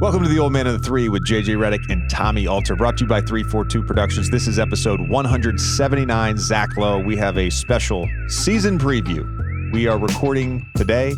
Welcome to the Old Man of the Three with JJ Redick and Tommy Alter, brought to you by 342 Productions. This is episode 179. Zach Lowe. We have a special season preview. We are recording today,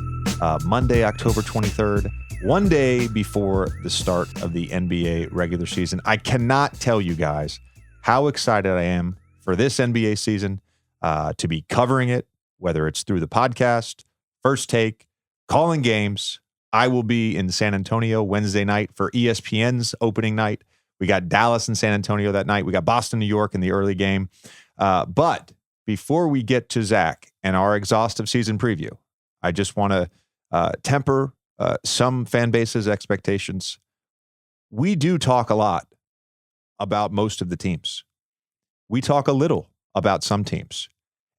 Monday, October 23rd, one day before the start of the NBA regular season. I cannot tell you guys how excited I am for this NBA season, to be covering it, whether it's through the podcast, First Take, calling games. I will be in San Antonio Wednesday night for ESPN's opening night. We got Dallas and San Antonio that night. We got Boston, New York in the early game. But before we get to Zach and our exhaustive season preview, I just want to temper some fan base's expectations. We do talk a lot about most of the teams. We talk a little about some teams.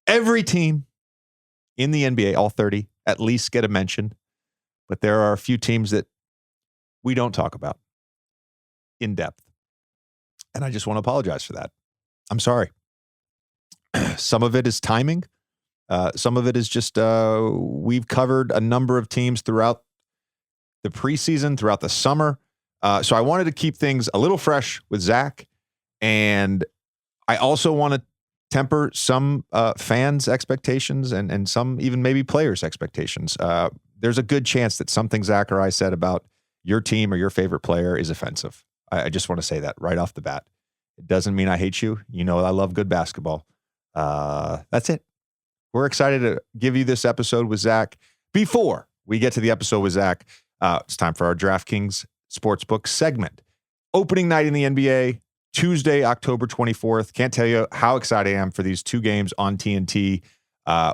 Every team in the NBA, all 30, at least get a mention. But there are a few teams that we don't talk about in depth. And I just want to apologize for that. I'm sorry. Some of it is timing. Some of it is just we've covered a number of teams throughout the preseason, throughout the summer. So I wanted to keep things a little fresh with Zach. And I also want to temper some fans' expectations and some even maybe players' expectations. There's a good chance that something Zach or I said about your team or your favorite player is offensive. I just want to say that right off the bat. It doesn't mean I hate you. You know I love good basketball. That's it. We're excited to give you this episode with Zach. Before we get to the episode with Zach, it's time for our DraftKings Sportsbook segment. Opening night in the NBA, Tuesday, October 24th. Can't tell you how excited I am for these two games on TNT.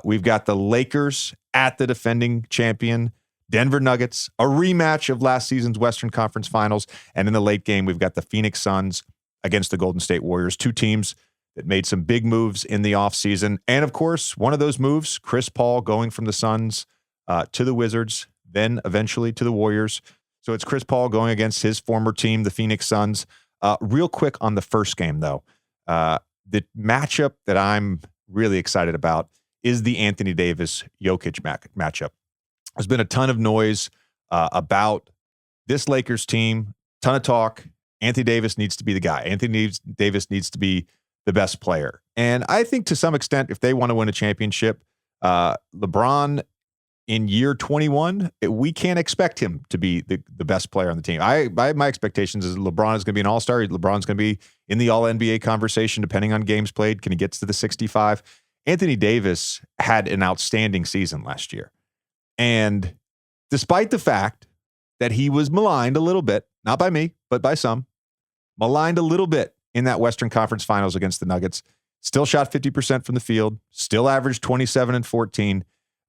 We've got the Lakers at the defending champion, Denver Nuggets, a rematch of last season's Western Conference Finals. And in the late game, we've got the Phoenix Suns against the Golden State Warriors, two teams that made some big moves in the offseason. And of course, one of those moves, Chris Paul going from the Suns to the Wizards, then eventually to the Warriors. So it's Chris Paul going against his former team, the Phoenix Suns. Real quick on the first game, though, the matchup that I'm really excited about is the Anthony Davis-Jokic matchup. There's been a ton of noise about this Lakers team, ton of talk. Anthony Davis needs to be the guy. Anthony Davis needs to be the best player. And I think to some extent, if they want to win a championship, LeBron in year 21, we can't expect him to be the best player on the team. My expectations is LeBron is going to be an all-star. LeBron's going to be in the all-NBA conversation, depending on games played. Can he get to the 65? Anthony Davis had an outstanding season last year. And despite the fact that he was maligned a little bit, not by me, but by some, maligned a little bit in that Western Conference Finals against the Nuggets, still shot 50% from the field, still averaged 27 and 14.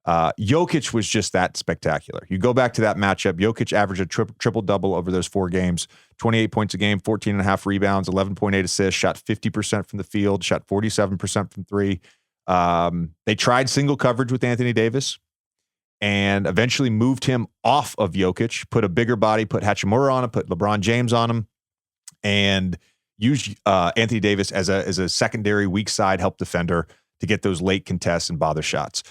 Jokic was just that spectacular. You go back to that matchup, Jokic averaged a triple-double over those 4 games, 28 points a game, 14.5 rebounds, 11.8 assists, shot 50% from the field, shot 47% from 3. They tried single coverage with Anthony Davis and eventually moved him off of Jokic, put a bigger body, put Hachimura on him, put LeBron James on him, and used Anthony Davis as a secondary weak side help defender to get those late contests and bother shots.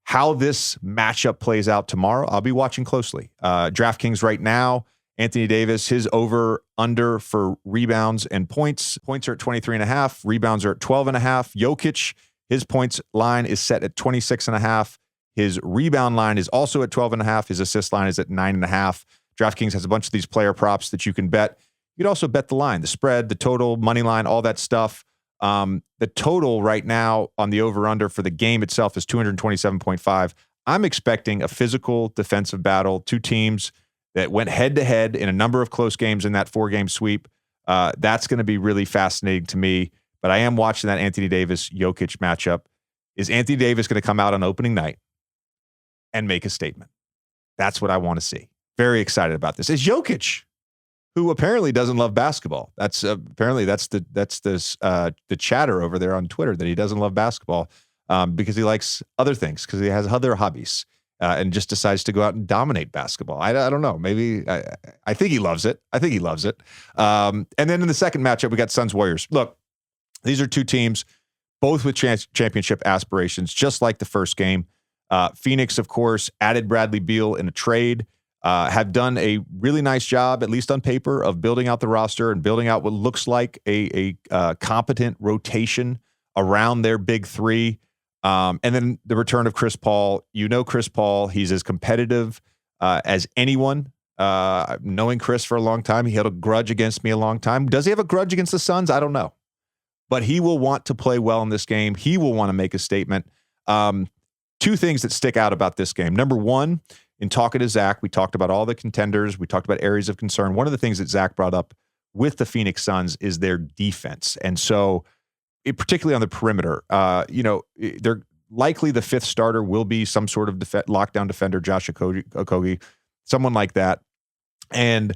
How this matchup plays out tomorrow, I'll be watching closely. DraftKings right now, Anthony Davis, his over-under for rebounds and points. Points are at 23.5. Rebounds are at 12.5. Jokic, his points line is set at 26.5. His rebound line is also at 12.5. His assist line is at 9.5. DraftKings has a bunch of these player props that you can bet. You could also bet the line, the spread, the total, money line, all that stuff. The total right now on the over-under for the game itself is 227.5. I'm expecting a physical defensive battle, two teams that went head-to-head in a number of close games in that 4-game sweep. That's going to be really fascinating to me. But I am watching that Anthony Davis-Jokic matchup. Is Anthony Davis going to come out on opening night and make a statement? That's what I want to see. Very excited about this. Is Jokic, who apparently doesn't love basketball. That's apparently that's the chatter over there on Twitter that he doesn't love basketball because he likes other things, because he has other hobbies and just decides to go out and dominate basketball. I don't know. Maybe I think he loves it. And then in the second matchup, we got Suns Warriors. Look, these are two teams, both with championship aspirations, just like the first game. Phoenix, of course, added Bradley Beal in a trade. have done a really nice job, at least on paper, of building out the roster and building out what looks like a competent rotation around their big three. And then the return of Chris Paul. Chris Paul, he's as competitive as anyone. Knowing Chris for a long time, he held a grudge against me a long time. Does he have a grudge against the Suns? I don't know. But he will want to play well in this game. He will want to make a statement. Two things that stick out about this game. Number one, in talking to Zach, we talked about all the contenders. We talked about areas of concern. One of the things that Zach brought up with the Phoenix Suns is their defense. And so, particularly on the perimeter, they're likely the fifth starter will be some sort of lockdown defender, Josh Okogie, someone like that. And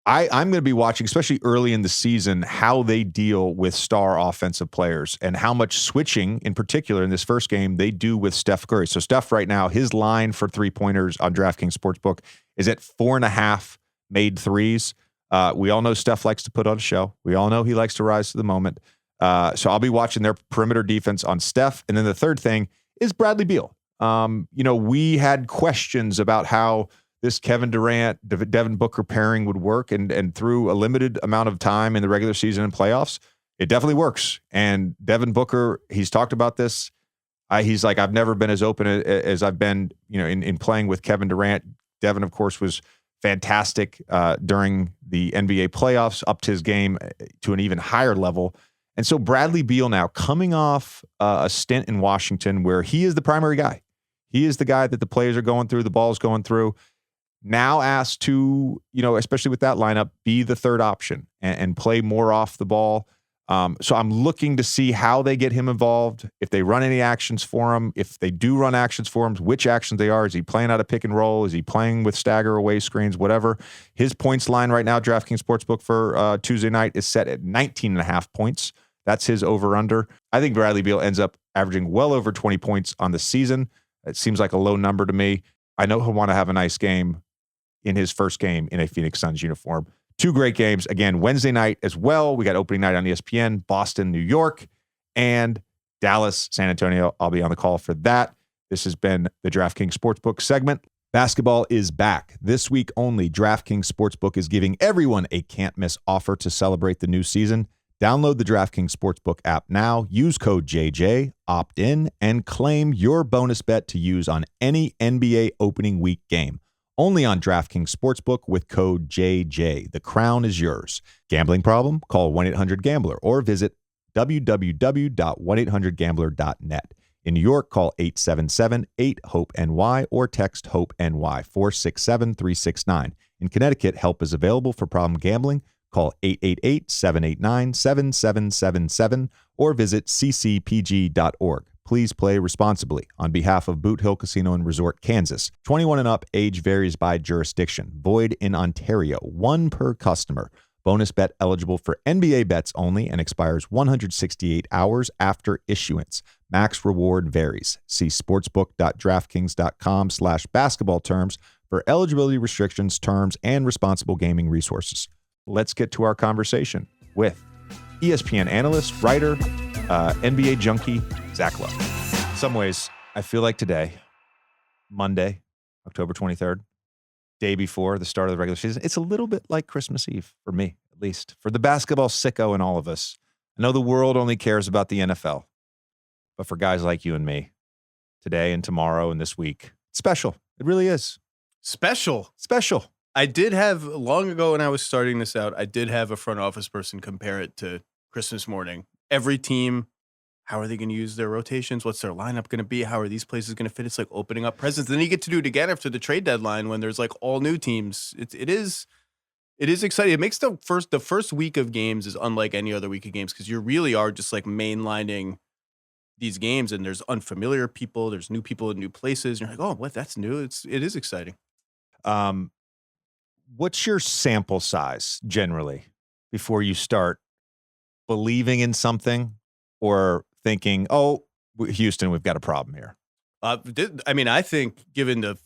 I'm going to be watching, especially early in the season, how they deal with star offensive players and how much switching, in particular in this first game, they do with Steph Curry. So Steph right now, his line for three-pointers on DraftKings Sportsbook is at 4.5 made threes. We all know Steph likes to put on a show. We all know he likes to rise to the moment. So I'll be watching their perimeter defense on Steph. And then the third thing is Bradley Beal. We had questions about how this Kevin Durant, Devin Booker pairing would work, and through a limited amount of time in the regular season and playoffs, it definitely works. And Devin Booker, he's talked about this. He's like, I've never been as open as I've been, in playing with Kevin Durant. Devin, of course, was fantastic during the NBA playoffs, upped his game to an even higher level. And so Bradley Beal now coming off a stint in Washington where he is the primary guy. He is the guy that the players are going through, the ball's going through. Now asked to, especially with that lineup, be the third option and play more off the ball. So I'm looking to see how they get him involved, if they run any actions for him, if they do run actions for him, which actions they are. Is he playing out of pick and roll? Is he playing with stagger away screens, whatever? His points line right now, DraftKings Sportsbook for Tuesday night is set at 19.5 points. That's his over-under. I think Bradley Beal ends up averaging well over 20 points on the season. It seems like a low number to me. I know he'll want to have a nice game in his first game in a Phoenix Suns uniform. Two great games. Again, Wednesday night as well. We got opening night on ESPN, Boston, New York, and Dallas, San Antonio. I'll be on the call for that. This has been the DraftKings Sportsbook segment. Basketball is back. This week only, DraftKings Sportsbook is giving everyone a can't-miss offer to celebrate the new season. Download the DraftKings Sportsbook app now, use code JJ, opt in, and claim your bonus bet to use on any NBA opening week game. Only on DraftKings Sportsbook with code JJ. The crown is yours. Gambling problem? Call 1-800-GAMBLER or visit www.1800gambler.net. In New York, call 877-8-HOPE-NY or text HOPE-NY 467-369. In Connecticut, help is available for problem gambling. Call 888-789-7777 or visit ccpg.org. Please play responsibly. On behalf of Boot Hill Casino and Resort, Kansas, 21 and up, age varies by jurisdiction. Void in Ontario, one per customer. Bonus bet eligible for NBA bets only and expires 168 hours after issuance. Max reward varies. See sportsbook.draftkings.com/basketball terms for eligibility restrictions, terms, and responsible gaming resources. Let's get to our conversation with ESPN analyst, writer, NBA junkie, Zach Lowe. In some ways, I feel like today, Monday, October 23rd, day before the start of the regular season, it's a little bit like Christmas Eve, for me, at least. For the basketball sicko in all of us. I know the world only cares about the NFL. But for guys like you and me, today and tomorrow and this week, it's special. It really is. Special. I did have, long ago when I was starting this out, I did have a front office person compare it to Christmas morning. Every team, how are they going to use their rotations? What's their lineup going to be? How are these places going to fit? It's like opening up presents. Then you get to do it again after the trade deadline when there's like all new teams. It is exciting. It makes the first week of games is unlike any other week of games because you really are just like mainlining these games and there's unfamiliar people, there's new people in new places. And you're like, oh, what? That's new. It is exciting. What's your sample size generally before you start believing in something or thinking, oh, Houston, we've got a problem here? I think given the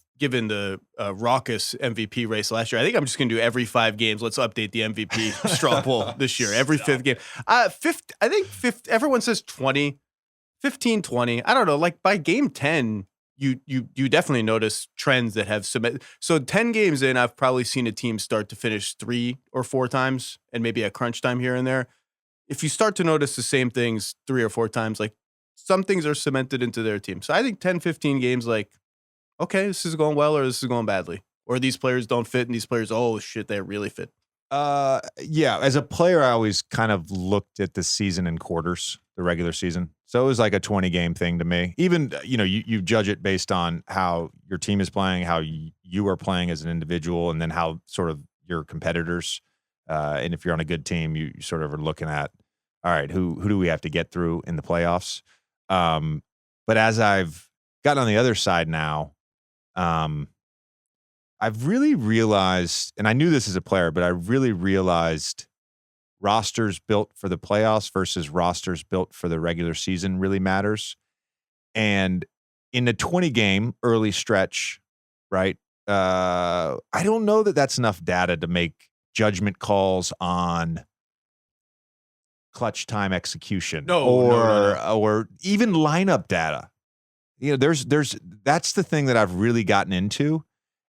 raucous MVP race last year, I think I'm just going to do every 5 games. Let's update the MVP straw poll this year. Every 5th game. I think everyone says 20, 15, 20. I don't know. Like by game 10, you definitely notice trends that have submitted. So 10 games in, I've probably seen a team start to finish 3 or 4 times and maybe a crunch time here and there. If you start to notice the same things 3 or 4 times, like some things are cemented into their team. So I think 10, 15 games, like, okay, this is going well or this is going badly. Or these players don't fit and these players, oh shit, they really fit. Yeah. As a player, I always kind of looked at the season in quarters, the regular season. So it was like a 20-game thing to me. Even, you judge it based on how your team is playing, how you are playing as an individual, and then how sort of your competitors. And if you're on a good team, you sort of are looking at, all right, who do we have to get through in the playoffs? But as I've gotten on the other side now, I've really realized, and I knew this as a player, but I really realized rosters built for the playoffs versus rosters built for the regular season really matters. And in the 20-game early stretch, right, I don't know that that's enough data to make judgment calls on clutch time execution or even lineup data. There's that's the thing that I've really gotten into.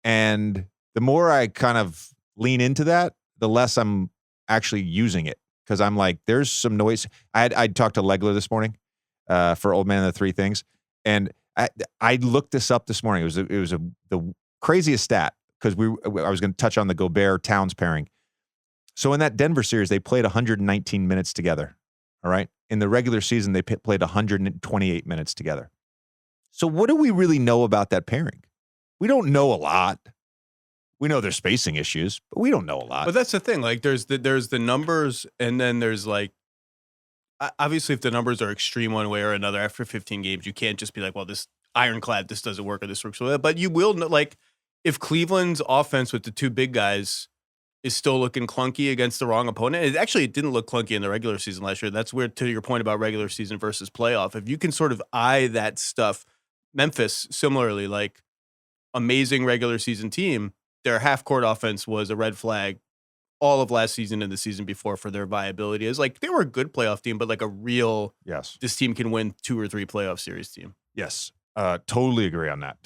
And the more I kind of lean into that, the less I'm actually using it, because I'm like, there's some noise. I talked to Legler this morning for Old Man and the Three Things, and I looked this up this morning. It was the craziest stat, because I was going to touch on the Gobert-Towns pairing. So in that Denver series, they played 119 minutes together. All right. In the regular season, they played 128 minutes together. So what do we really know about that pairing? We don't know a lot. We know there's spacing issues, but we don't know a lot. But that's the thing. Like, there's the numbers, and then there's like, obviously, if the numbers are extreme one way or another after 15 games, you can't just be like, well, this ironclad, this doesn't work or this works. But you will know, like, if Cleveland's offense with the 2 big guys is still looking clunky against the wrong opponent. It didn't look clunky in the regular season last year. That's weird, to your point about regular season versus playoff. If you can sort of eye that stuff, Memphis, similarly, like, amazing regular season team, their half-court offense was a red flag all of last season and the season before for their viability. Is like, they were a good playoff team, but like a real, this team can win 2 or 3 playoff series team. Yes. Totally agree on that.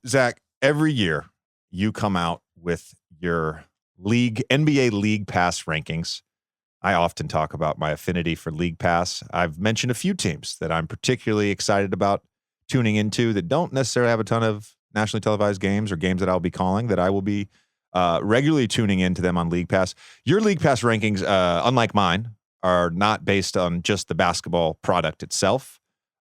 Zach, every year you come out with your NBA League Pass rankings. I often talk about my affinity for League Pass. I've mentioned a few teams that I'm particularly excited about tuning into that don't necessarily have a ton of nationally televised games or games that I'll be calling, that I will be regularly tuning into them on League Pass. Your League Pass rankings, unlike mine, are not based on just the basketball product itself,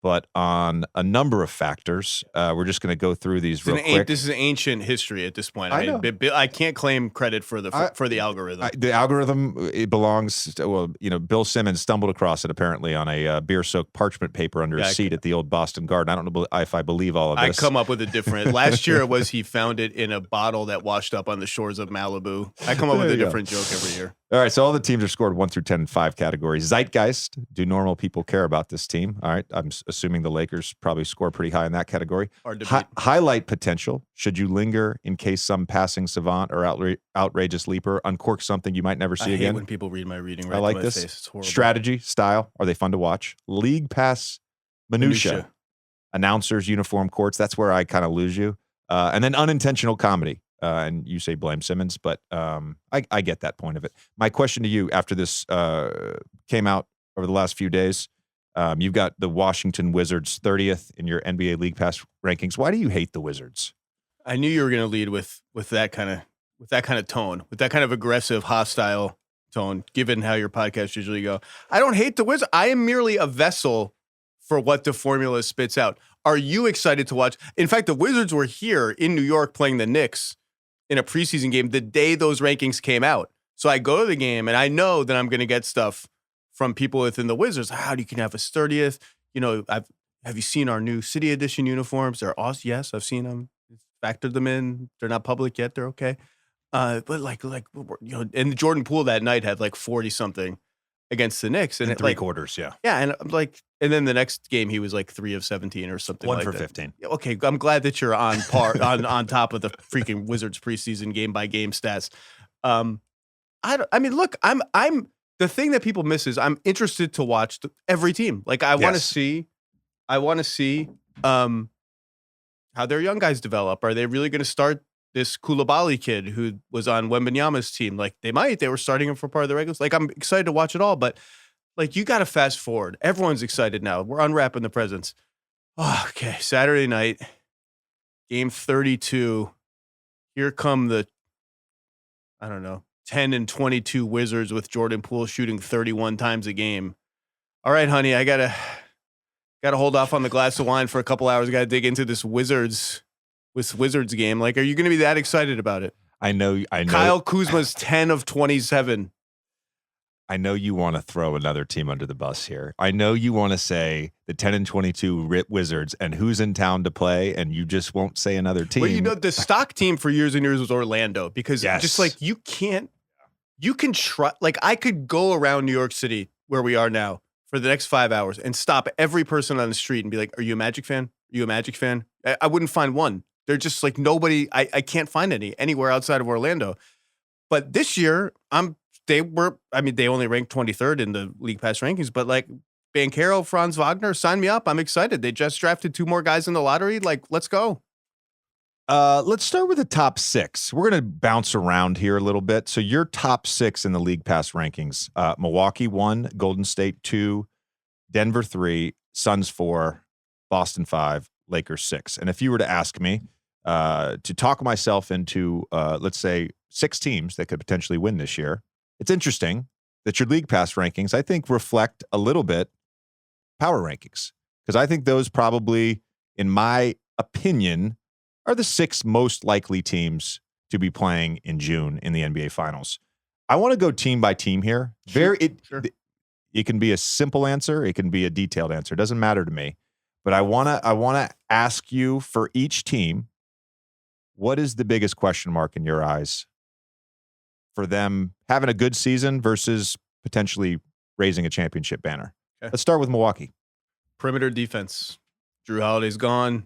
but on a number of factors. We're just going to go through these real quick. This is ancient history at this point. I can't claim credit for the algorithm. The algorithm, it belongs to, Bill Simmons stumbled across it apparently on a beer-soaked parchment paper under his seat at the old Boston Garden. I don't know if I believe all of this. I come up with a different. Last year it was he found it in a bottle that washed up on the shores of Malibu. I come up with a different joke every year. All right, so all the teams are scored 1 through 10 in 5 categories. Zeitgeist, do normal people care about this team? All right, I'm assuming the Lakers probably score pretty high in that category. Highlight potential, should you linger in case some passing savant or outrageous leaper uncorks something you might never see again? I hate when people read my reading right I like to my this. face. It's horrible. Strategy, style, are they fun to watch? League Pass minutia. Announcers, uniform courts, that's where I kind of lose you. And then unintentional comedy. And you say blame Simmons, but I get that point of it. My question to you after this came out over the last few days, you've got the Washington Wizards 30th in your NBA League Pass rankings. Why do you hate the Wizards? I knew you were going to lead with that kind of tone, with that kind of aggressive, hostile tone, given how your podcasts usually go. I don't hate the Wizards. I am merely a vessel for what the formula spits out. Are you excited to watch? In fact, the Wizards were here in New York playing the Knicks in a preseason game the day those rankings came out. So I go to the game and I know that I'm going to get stuff from people within the Wizards. How do you can have a 30th? Have you seen our new City Edition uniforms? They're awesome. Yes, I've seen them. Factored them in. They're not public yet. They're okay. But and Jordan Poole that night had like 40 something against the Knicks in 3 quarters. Yeah. And I'm like, and then the next game he was like 3 of 17 or something. 1 like for that. 15. Okay, I'm glad that you're on par on top of the freaking Wizards preseason game by game stats. Look, I'm the thing that people miss is I'm interested to watch every team. Like I want to see how their young guys develop. Are they really going to start this Koulibaly kid who was on Wembanyama's team? Like, they might. They were starting him for part of the regulars. Like, I'm excited to watch it all, but like, you got to fast forward. Everyone's excited now. We're unwrapping the presents. Oh, okay, Saturday night, game 32. Here come the, I don't know, 10 and 22 Wizards with Jordan Poole shooting 31 times a game. All right, honey, I gotta hold off on the glass of wine for a couple hours. I gotta dig into this Wizards game. Like, are you gonna be that excited about it? I know. Kyle Kuzma's 10 of 27. I know you want to throw another team under the bus here. I know you want to say the 10 and 22 Wizards and who's in town to play, and you just won't say another team. Well, you know, the stock team for years and years was Orlando, because just like, you can try. Like, I could go around New York City where we are now for the next 5 hours and stop every person on the street and be like, are you a Magic fan? Are you a Magic fan? I wouldn't find one. They're just like, nobody, I can't find anywhere outside of Orlando. But this year, they only ranked 23rd in the League Pass rankings, but like, Banchero, Franz Wagner, sign me up. I'm excited. They just drafted 2 more guys in the lottery. Like, let's go. Let's start with the top 6. We're going to bounce around here a little bit. So your top 6 in the League Pass rankings: Milwaukee 1, Golden State 2, Denver 3, Suns 4, Boston 5, Lakers 6. And if you were to ask me to talk myself into, let's say, 6 teams that could potentially win this year, it's interesting that your League Pass rankings, I think, reflect a little bit power rankings, because I think those probably, in my opinion, are the 6 most likely teams to be playing in June in the NBA Finals. I want to go team by team here. Sure. It can be a simple answer. It can be a detailed answer. It doesn't matter to me. But I want to ask you, for each team, what is the biggest question mark in your eyes for them having a good season versus potentially raising a championship banner? Okay. Let's start with Milwaukee. Perimeter defense. Jrue Holiday's gone.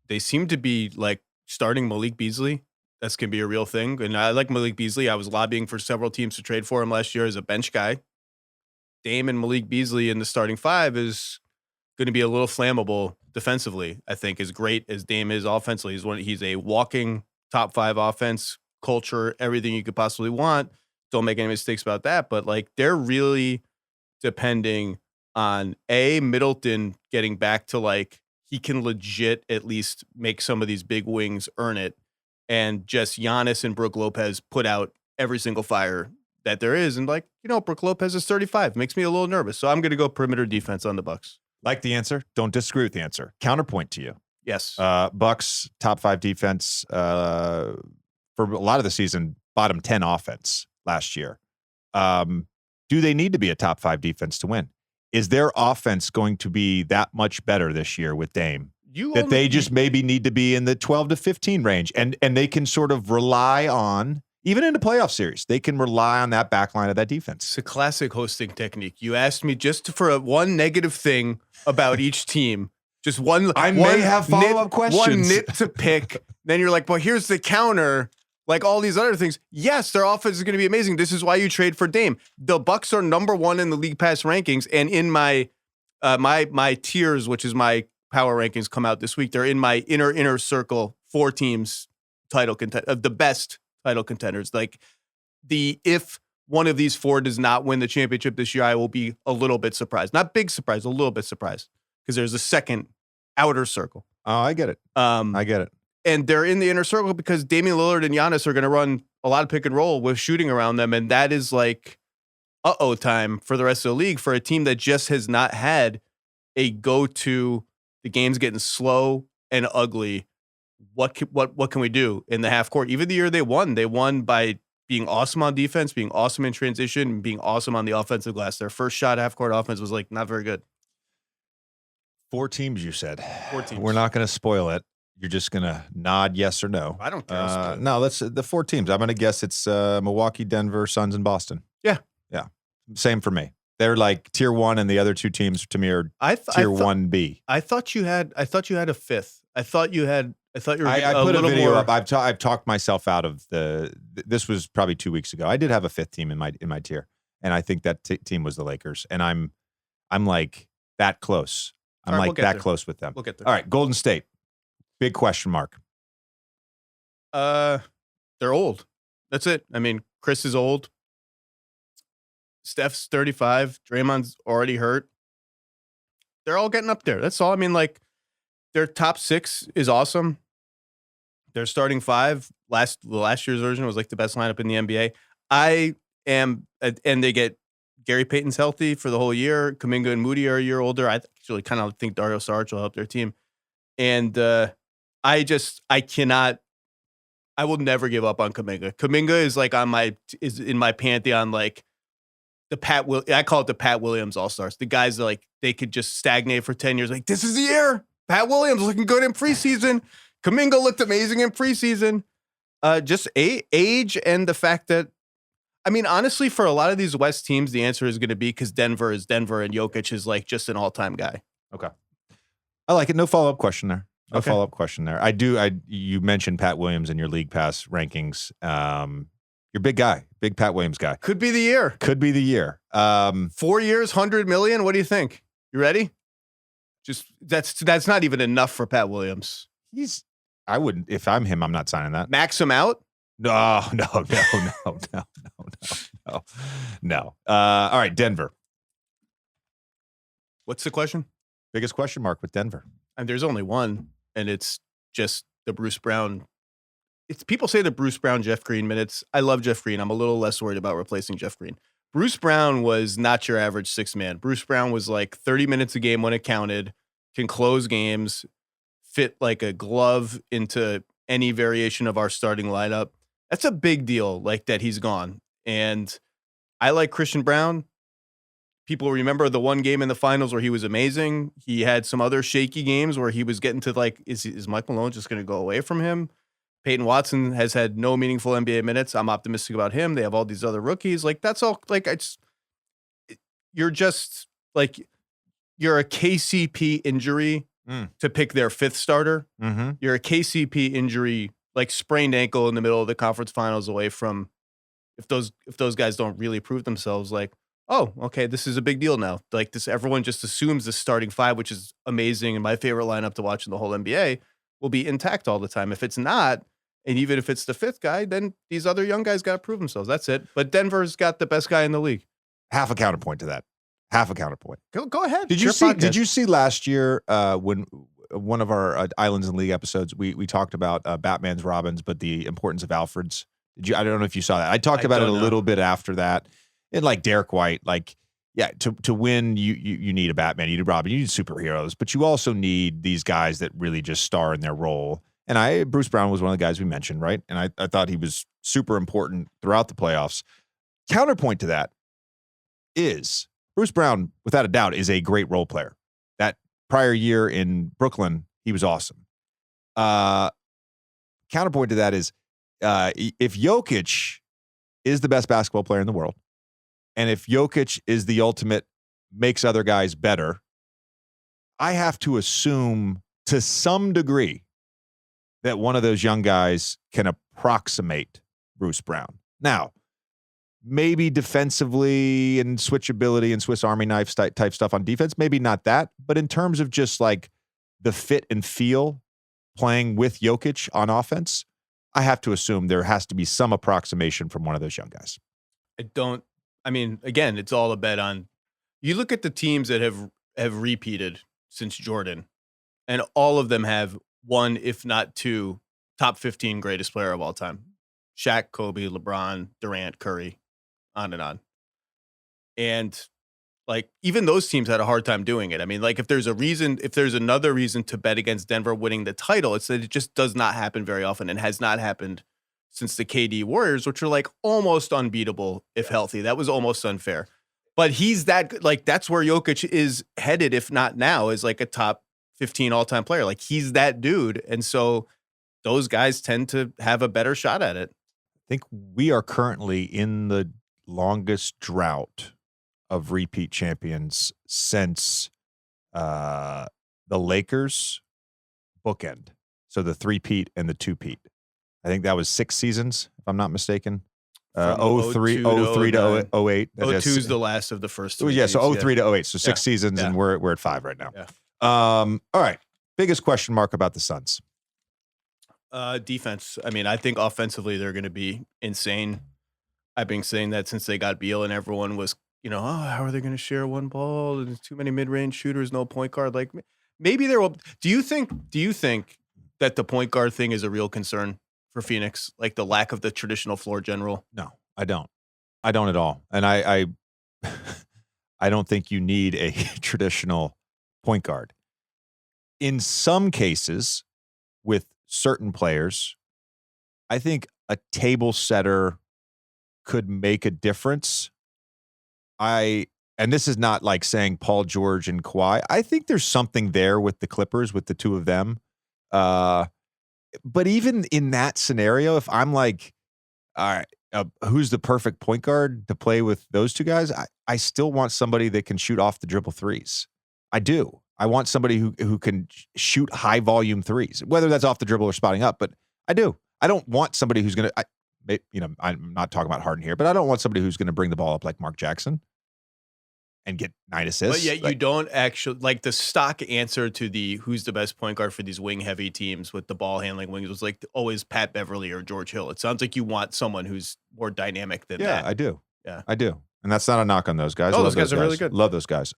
They seem to be like starting Malik Beasley. That's going to be a real thing. And I like Malik Beasley. I was lobbying for several teams to trade for him last year as a bench guy. Dame and Malik Beasley in the starting 5 is going to be a little flammable defensively. I think, as great as Dame is offensively. He's a walking top 5 offense, culture, everything you could possibly want. Don't make any mistakes about that. But like, they're really depending on Middleton getting back to like, he can legit at least make some of these big wings earn it. And just Giannis and Brook Lopez put out every single fire that there is. And like, you know, Brook Lopez is 35. Makes me a little nervous. So I'm going to go perimeter defense on the Bucks. Like the answer. Don't disagree with the answer. Counterpoint to you. Yes. Bucks, top 5 defense for a lot of the season, bottom 10 offense last year. Do they need to be a top 5 defense to win? Is their offense going to be that much better this year with Dame? They just maybe need to be in the 12 to 15 range, and they can sort of rely on, even in the playoff series, they can rely on that back line of that defense. It's a classic hosting technique. You asked me just for one negative thing about each team. Just one. I may have follow-up questions. One nit to pick. Then you're like, well, here's the counter. Like all these other things. Yes, their offense is going to be amazing. This is why you trade for Dame. The Bucks are number 1 in the League Pass rankings, and in my my tiers, which is my power rankings, come out this week. They're in my inner circle 4 teams title of the best title contenders. Like, if one of these 4 does not win the championship this year, I will be a little bit surprised. Not big surprise, a little bit surprised, because there's a second outer circle. Oh, I get it. I get it. And they're in the inner circle because Damian Lillard and Giannis are going to run a lot of pick and roll with shooting around them. And that is like, time for the rest of the league for a team that just has not had a go-to. The game's getting slow and ugly. What can we do in the half court? Even the year they won by being awesome on defense, being awesome in transition, and being awesome on the offensive glass. Their first shot half court offense was like not very good. 4 teams, you said. 4 teams. We're not going to spoil it. You're just going to nod yes or no. I don't care. No, that's the 4 teams. I'm going to guess it's Milwaukee, Denver, Suns, and Boston. Yeah. Yeah. Same for me. They're like tier 1, and the other 2 teams to me are tier 1B. I thought you had a 5th. I thought you were I put a video up. I've talked myself out of this was probably 2 weeks ago. I did have a 5th team in my tier, and I think that team was the Lakers. And I'm like that close. I'm like that close with them. We'll get there. All right, Golden State. Big question mark. They're old. That's it. I mean, Chris is old. Steph's 35. Draymond's already hurt. They're all getting up there. That's all. I mean, like, their top 6 is awesome. Their starting 5, last year's version was like the best lineup in the NBA. And they get Gary Payton's healthy for the whole year. Kuminga and Moody are a year older. I actually kind of think Dario Saric will help their team. And I will never give up on Kuminga. Kuminga is like is in my pantheon, like I call it the Pat Williams All-Stars. The guys that, like, they could just stagnate for 10 years. Like, this is the year. Pat Williams looking good in preseason. Kuminga looked amazing in preseason. Just age and the fact that, I mean, honestly, for a lot of these West teams, the answer is going to be because Denver is Denver and Jokic is like just an all-time guy. Okay. I like it. No follow-up question there. No Okay. follow-up question there. You mentioned Pat Williams in your league pass rankings. You're a big guy, big Pat Williams guy. Could be the year. Could be the year. 4 years, $100 million. What do you think? You ready? Just that's not even enough for Pat Williams. I wouldn't, if I'm him, I'm not signing that. Max him out? No. All right, Denver. What's the question? Biggest question mark with Denver. And there's only one, and it's just the Bruce Brown. People say the Bruce Brown, Jeff Green minutes. I love Jeff Green. I'm a little less worried about replacing Jeff Green. Bruce Brown was not your average 6-man. Bruce Brown was like 30 minutes a game when it counted, can close games, fit like a glove into any variation of our starting lineup. That's a big deal, like, that he's gone. And I like Christian Brown. People remember the one game in the finals where he was amazing. He had some other shaky games where he was getting to, like, is Mike Malone just going to go away from him? Peyton Watson has had no meaningful NBA minutes. I'm optimistic about him. They have all these other rookies. Like, that's all. Like, you're just like, you're a KCP injury to pick their 5th starter. Mm-hmm. You're a KCP injury, like sprained ankle in the middle of the conference finals away from, if those guys don't really prove themselves, like, oh, okay, this is a big deal now. Like, this, everyone just assumes the starting 5, which is amazing and my favorite lineup to watch in the whole NBA, will be intact all the time. If it's not, and even if it's the 5th guy, then these other young guys got to prove themselves. That's it. But Denver's got the best guy in the league. Half a counterpoint to that. Half a counterpoint. Go ahead. Did you see last year when one of our Islands in League episodes, we talked about Batman's Robins, but the importance of Alfred's? I don't know if you saw that. I talked about it a little bit after that. And like Derek White, like, yeah, to win, you need a Batman, you need a Robin, you need superheroes, but you also need these guys that really just star in their role. And Bruce Brown was one of the guys we mentioned, right? And I thought he was super important throughout the playoffs. Counterpoint to that is Bruce Brown, without a doubt, is a great role player. That prior year in Brooklyn, he was awesome. Counterpoint to that is if Jokic is the best basketball player in the world, and if Jokic is the ultimate makes other guys better, I have to assume to some degree that one of those young guys can approximate Bruce Brown. Now, maybe defensively and switchability and Swiss Army knife type stuff on defense, maybe not that. But in terms of just like the fit and feel playing with Jokic on offense, I have to assume there has to be some approximation from one of those young guys. I mean, again, it's all a bet on, you look at the teams that have repeated since Jordan, and all of them have one, if not two, top 15 greatest player of all time. Shaq, Kobe, LeBron, Durant, Curry, on and on. And like, even those teams had a hard time doing it. I mean, like, if there's another reason to bet against Denver winning the title, it's that it just does not happen very often and has not happened since the KD Warriors, which are like almost unbeatable if healthy. That was almost unfair. But he's that, like, that's where Jokic is headed, if not now, is like a top 15 all-time player. Like, he's that dude. And so those guys tend to have a better shot at it. I think we are currently in the longest drought of repeat champions since the Lakers bookend. So the 3-peat and the 2-peat. I think that was 6 seasons, if I'm not mistaken. 03 to 08. 02 is the last of the first 3. Yeah, so 03 to 08. So 6 seasons, and we're at 5 right now. Yeah. All right. Biggest question mark about the Suns. Defense. I mean, I think offensively they're going to be insane. I've been saying that since they got Beal, and everyone was, oh, how are they going to share one ball? There's too many mid-range shooters, no point guard. Like maybe there will. Do you think that the point guard thing is a real concern for Phoenix? Like the lack of the traditional floor general? No, I don't. I don't at all. And I I don't think you need a traditional point guard. In some cases, with certain players, I think a table setter could make a difference. And this is not like saying Paul George and Kawhi. I think there's something there with the Clippers, with the two of them. But even in that scenario, if I'm like, all right, who's the perfect point guard to play with those two guys? I still want somebody that can shoot off the dribble threes. I do. I want somebody who can shoot high volume threes, whether that's off the dribble or spotting up. But I do. I don't want somebody who's going to, I'm not talking about Harden here, but I don't want somebody who's going to bring the ball up like Mark Jackson and get 9 assists. But yet you don't actually, like the stock answer to the who's the best point guard for these wing heavy teams with the ball handling wings was like always Pat Beverly or George Hill. It sounds like you want someone who's more dynamic than that. Yeah, I do. Yeah, I do. And that's not a knock on those guys. Oh, those guys are really good. Love those guys.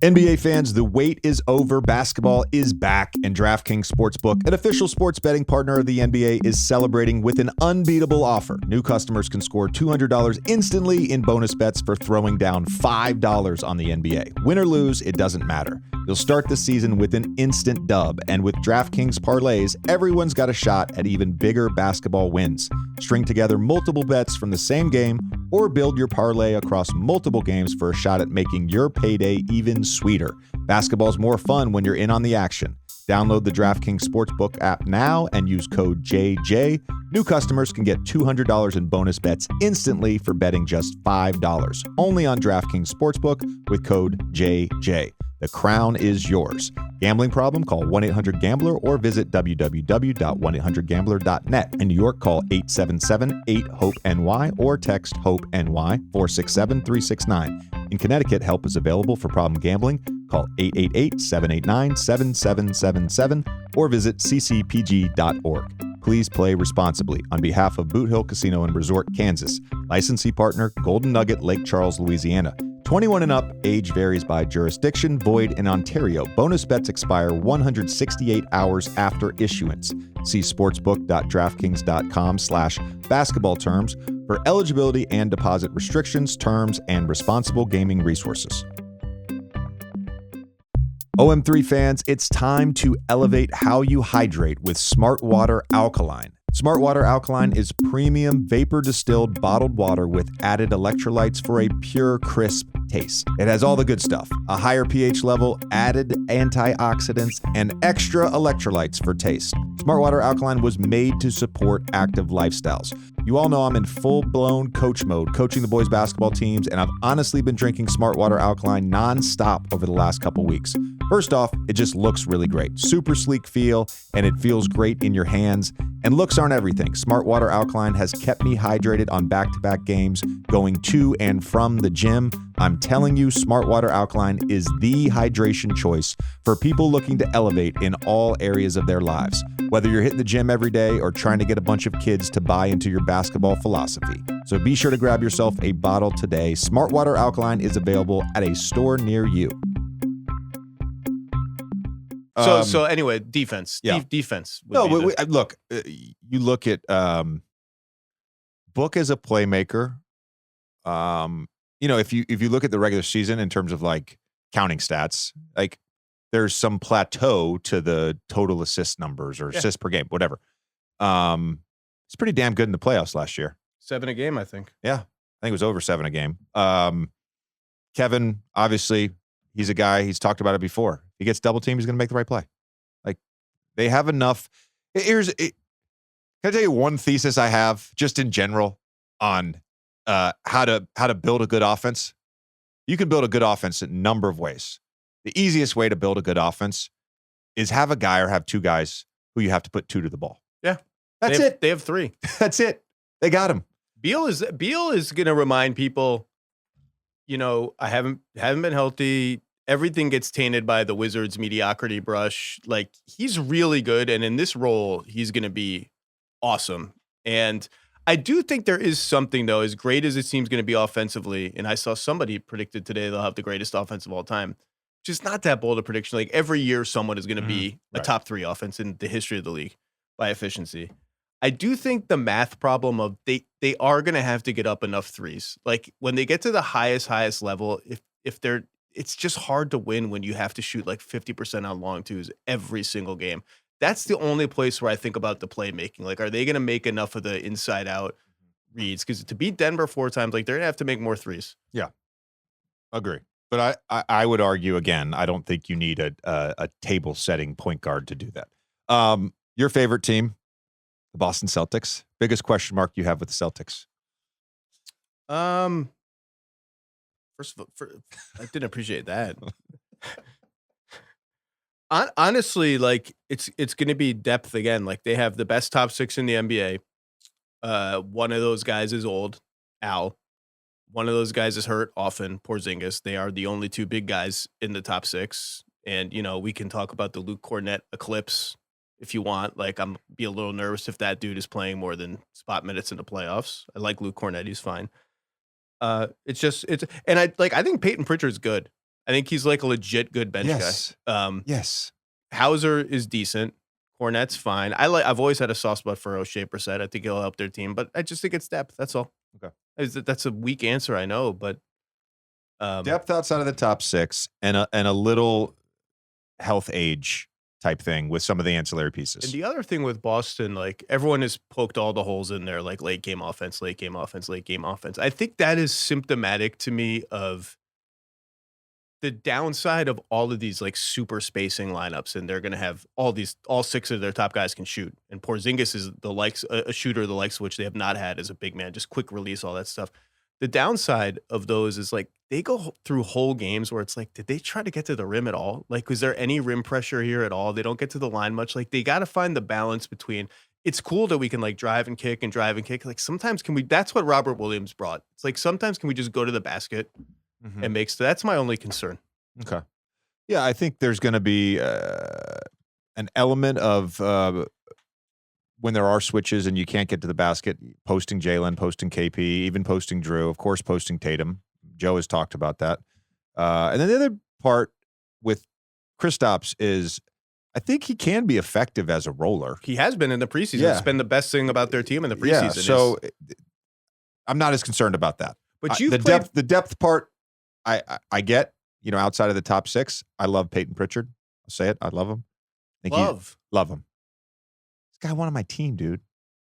NBA fans, the wait is over. Basketball is back, and DraftKings Sportsbook, an official sports betting partner of the NBA, is celebrating with an unbeatable offer. New customers can score $200 instantly in bonus bets for throwing down $5 on the NBA. Win or lose, it doesn't matter. You'll start the season with an instant dub, and with DraftKings parlays, everyone's got a shot at even bigger basketball wins. String together multiple bets from the same game, or build your parlay across multiple games for a shot at making your payday even sweeter. Basketball's more fun when you're in on the action. Download the DraftKings Sportsbook app now and use code JJ. New customers can get $200 in bonus bets instantly for betting just $5. Only on DraftKings Sportsbook with code JJ. The crown is yours. Gambling problem? Call 1-800-GAMBLER or visit www.1800gambler.net. In New York, call 877-8-HOPE-NY or text HOPE-NY 467-369. In Connecticut, help is available for problem gambling. Call 888-789-7777 or visit ccpg.org. Please play responsibly. On behalf of Boot Hill Casino and Resort, Kansas. Licensee partner, Golden Nugget, Lake Charles, Louisiana. 21 and up, age varies by jurisdiction, void in Ontario. Bonus bets expire 168 hours after issuance. See sportsbook.draftkings.com/basketball terms for eligibility and deposit restrictions, terms, and responsible gaming resources. OM3 fans, it's time to elevate how you hydrate with Smart Water Alkaline. Smart Water Alkaline is premium vapor distilled bottled water with added electrolytes for a pure, crisp taste. It has all the good stuff, a higher pH level, added antioxidants, and extra electrolytes for taste. Smart Water Alkaline was made to support active lifestyles. You all know I'm in full-blown coach mode, coaching the boys basketball teams, and I've honestly been drinking Smart Water Alkaline nonstop over the last couple weeks. First off, it just looks really great. Super sleek feel, and it feels great in your hands. And looks aren't everything. Smart Water Alkaline has kept me hydrated on back-to-back games, going to and from the gym. I'm telling you, Smart Water Alkaline is the hydration choice for people looking to elevate in all areas of their lives. Whether you're hitting the gym every day or trying to get a bunch of kids to buy into your basketball philosophy. So be sure to grab yourself a bottle today. Smart Water Alkaline is available at a store near you. So anyway, defense. Yeah. Defense. No, but look, you look at Book as a playmaker. If you look at the regular season in terms of like counting stats, like there's some plateau to the total assist numbers or assists per game, whatever. It's pretty damn good in the playoffs last year. 7 a game, I think. Yeah, I think it was over 7 a game. Kevin, obviously, he's a guy, he's talked about it before. He gets double teamed, he's going to make the right play. Like, they have enough. Can I tell you one thesis I have just in general on how to build a good offense? You can build a good offense in a number of ways. The easiest way to build a good offense is have a guy or have two guys who you have to put 2 to the ball. Yeah. That's it. They have 3. That's it. They got him. Beal is going to remind people, I haven't been healthy. Everything gets tainted by the Wizards' mediocrity brush. Like, he's really good, and in this role, he's going to be awesome. And I do think there is something, though, as great as it seems going to be offensively. And I saw somebody predicted today they'll have the greatest offense of all time. Just not that bold a prediction. Like every year, someone is going to be a top 3 offense in the history of the league by efficiency. I do think the math problem of they are going to have to get up enough threes. Like when they get to the highest level, if they're, it's just hard to win when you have to shoot like 50% on long twos every single game. That's the only place where I think about the playmaking. Like, are they going to make enough of the inside out reads? Because to beat Denver 4 times, like they're going to have to make more threes. Yeah, agree. But I would argue again, I don't think you need a table setting point guard to do that. Your favorite team, the Boston Celtics. Biggest question mark you have with the Celtics? First of all, I didn't appreciate that. Honestly, like it's going to be depth again. Like they have the best top 6 in the NBA. One of those guys is old, Al. One of those guys is hurt often, Porzingis. They are the only 2 big guys in the top 6. And, you know, we can talk about the Luke Cornett eclipse if you want. Like, I'm be a little nervous if that dude is playing more than spot minutes in the playoffs. I like Luke Cornett. He's fine. I think Peyton Pritchard's good. I think he's like a legit good bench guy. Yes. Hauser is decent. Cornett's fine. I've always had a soft spot for O'Shea Brissett. I think he'll help their team, but I just think it's depth. That's all. Okay. That's a weak answer, I know, but depth outside of the top 6 and a little health age type thing with some of the ancillary pieces. And the other thing with Boston, like everyone has poked all the holes in there, like late game offense. I think that is symptomatic to me of the downside of all of these like super spacing lineups, and they're going to have all 6 of their top guys can shoot. And Porzingis is a shooter the likes of which they have not had as a big man, just quick release, all that stuff. The downside of those is like they go through whole games where it's like, did they try to get to the rim at all? Like, was there any rim pressure here at all? They don't get to the line much. Like, they got to find the balance between. It's cool that we can like drive and kick. Like sometimes that's what Robert Williams brought. It's like sometimes can we just go to the basket and that's my only concern. Okay. Yeah, I think there's going to be an element of when there are switches and you can't get to the basket, posting Jalen, posting KP, even posting Jrue, of course, posting Tatum. Joe has talked about that. And then the other part with Kristaps is I think he can be effective as a roller. He has been in the preseason. Yeah. It's been the best thing about their team in the preseason. Yeah, so I'm not as concerned about that. But the depth part, I get. You know, outside of the top 6, I love Peyton Pritchard. I'll say it. I love him. Love him. This guy wanted my team, dude.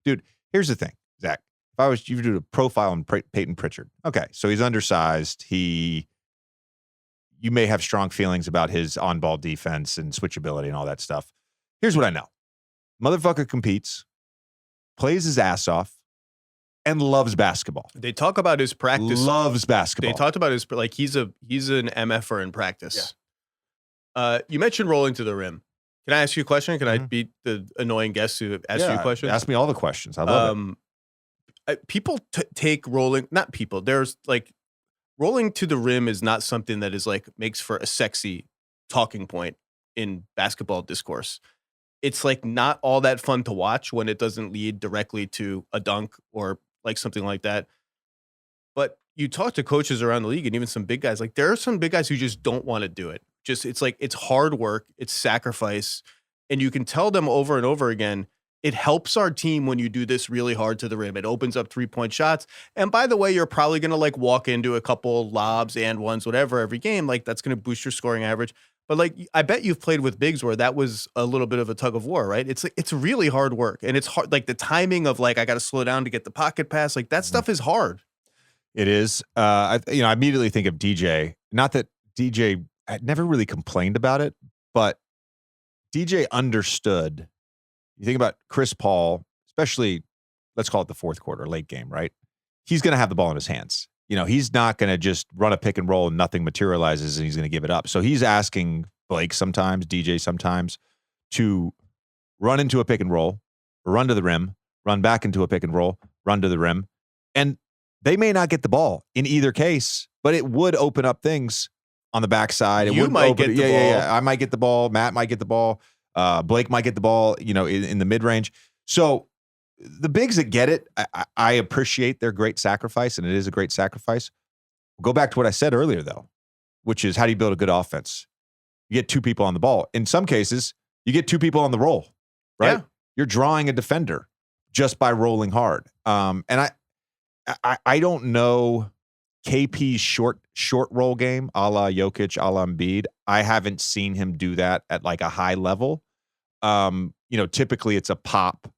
Dude, here's the thing, Zach. If I was you do a profile on Peyton Pritchard, okay, so he's undersized. You may have strong feelings about his on-ball defense and switchability and all that stuff. Here's what I know. Motherfucker competes, plays his ass off, and loves basketball. They talk about his practice. Loves basketball. They talked about his he's an MFer in practice. Yeah. You mentioned rolling to the rim. Can I ask you a question? Can I beat the annoying guest who asked you a question? Ask me all the questions. I love it. People take rolling. Not people. There's like rolling to the rim is not something that is like makes for a sexy talking point in basketball discourse. It's like not all that fun to watch when it doesn't lead directly to a dunk or like something like that. But you talk to coaches around the league and even some big guys, like there are some big guys who just don't want to do it. Just, it's like, it's hard work, it's sacrifice. And you can tell them over and over again, it helps our team when you do this really hard to the rim. It opens up 3-point shots. And by the way, you're probably going to like walk into a couple lobs and ones, whatever, every game. Like that's going to boost your scoring average. But like, I bet you've played with bigs where that was a little bit of a tug of war, right? It's really hard work, and it's hard. Like the timing of like I got to slow down to get the pocket pass, like that stuff is hard. It is. I immediately think of DJ. Not that DJ had never really complained about it, but DJ understood. You think about Chris Paul, especially let's call it the fourth quarter, late game, right? He's going to have the ball in his hands. You know, he's not going to just run a pick and roll and nothing materializes and he's going to give it up. So he's asking Blake sometimes, DJ sometimes, to run into a pick and roll, run to the rim, run back into a pick and roll, run to the rim. And they may not get the ball in either case, but it would open up things on the backside. You might get the ball. Yeah. I might get the ball. Matt might get the ball. Blake might get the ball, in the mid-range. So the bigs that get it, I appreciate their great sacrifice, and it is a great sacrifice. Go back to what I said earlier, though, which is how do you build a good offense? You get two people on the ball. In some cases, you get two people on the roll, right? Yeah. You're drawing a defender just by rolling hard. And I don't know KP's short roll game, a la Jokic, a la Embiid. I haven't seen him do that at like a high level. Typically it's a pop,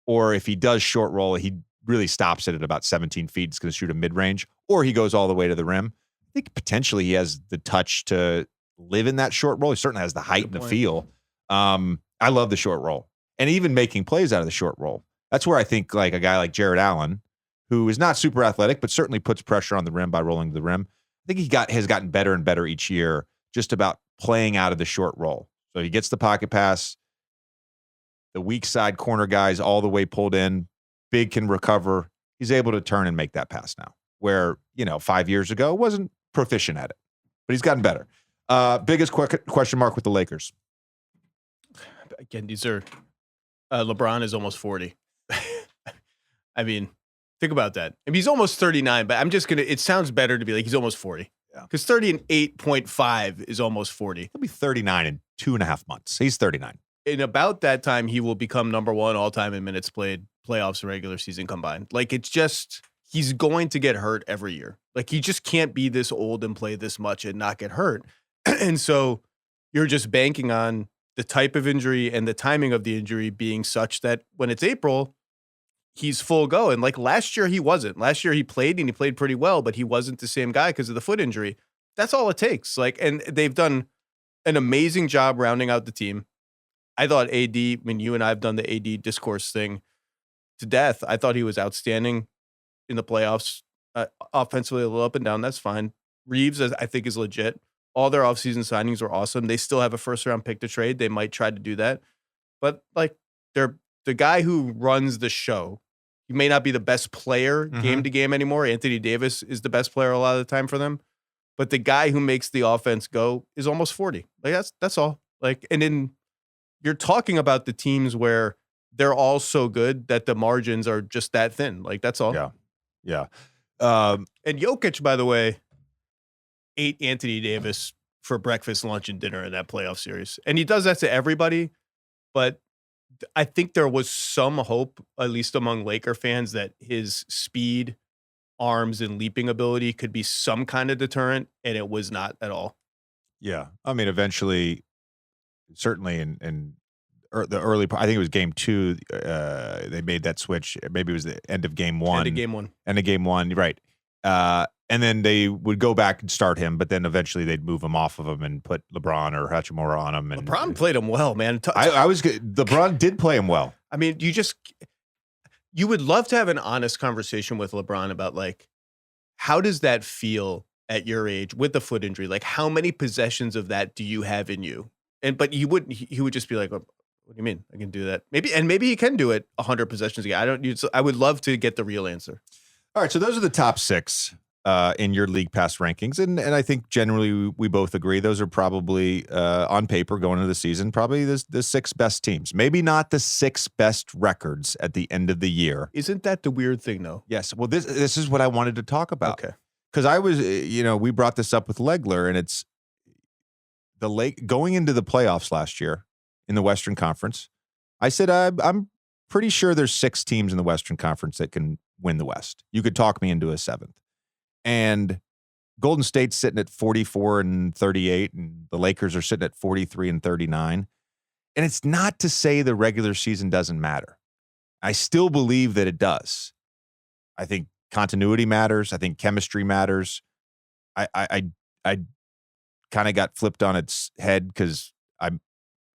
or if he does short roll, he really stops it at about 17 feet. He's going to shoot a mid-range, or he goes all the way to the rim. I think potentially he has the touch to live in that short roll. He certainly has the height and the feel. I love the short roll, and even making plays out of the short roll. That's where I think like a guy like Jared Allen, who is not super athletic, but certainly puts pressure on the rim by rolling to the rim. I think has gotten better and better each year just about playing out of the short roll. So he gets the pocket pass, the weak side corner guys all the way pulled in, big can recover. He's able to turn and make that pass now, where, 5 years ago wasn't proficient at it, but he's gotten better. Biggest question mark with the Lakers. Again, these are LeBron is almost 40. I mean, think about that. I mean, he's almost 39, but it sounds better to be like he's almost 40. Yeah. Because 38.5 is almost 40. He'll be 39 in 2.5 months. He's 39. In about that time, he will become number one all time in minutes played, playoffs and regular season combined. Like, it's just, he's going to get hurt every year. Like, he just can't be this old and play this much and not get hurt. And so you're just banking on the type of injury and the timing of the injury being such that when it's April, he's full go. And like last year, he wasn't. Last year, he played and he played pretty well, but he wasn't the same guy because of the foot injury. That's all it takes. And they've done an amazing job rounding out the team. I thought AD, you and I have done the AD discourse thing to death. I thought he was outstanding in the playoffs, offensively a little up and down. That's fine. Reeves, I think, is legit. All their offseason signings were awesome. They still have a first-round pick to trade. They might try to do that. But, they're the guy who runs the show. He may not be the best player game to game anymore. Anthony Davis is the best player a lot of the time for them. But the guy who makes the offense go is almost 40. That's all. And then you're talking about the teams where they're all so good that the margins are just that thin. That's all. Yeah. And Jokic, by the way, ate Anthony Davis for breakfast, lunch, and dinner in that playoff series. And he does that to everybody. But I think there was some hope, at least among Laker fans, that his speed, arms, and leaping ability could be some kind of deterrent. And it was not at all. Yeah. I mean, eventually, certainly in the early part, I think it was game 2, they made that switch. Maybe it was the end of game 1. End of game one, right. And then they would go back and start him, but then eventually they'd move him off of him and put LeBron or Hachimura on him. And LeBron played him well, man. LeBron did play him well. I mean, you would love to have an honest conversation with LeBron about how does that feel at your age with the foot injury? How many possessions of that do you have in you? But he would just be like, what do you mean? I can do that. Maybe he can do it 100 possessions again. I would love to get the real answer. All right. So those are the top 6 in your league pass rankings. And I think generally we both agree those are probably on paper going into the season, probably the 6 best teams, maybe not the 6 best records at the end of the year. Isn't that the weird thing though? Yes. Well, this is what I wanted to talk about. Okay. Because I was, we brought this up with Legler, and it's going into the playoffs last year in the Western Conference. I said, I'm pretty sure there's 6 teams in the Western Conference that can win the West. You could talk me into a 7th. And Golden State's sitting at 44-38, and the Lakers are sitting at 43-39. And it's not to say the regular season doesn't matter. I still believe that it does. I think continuity matters. I think chemistry matters. I kind of got flipped on its head because I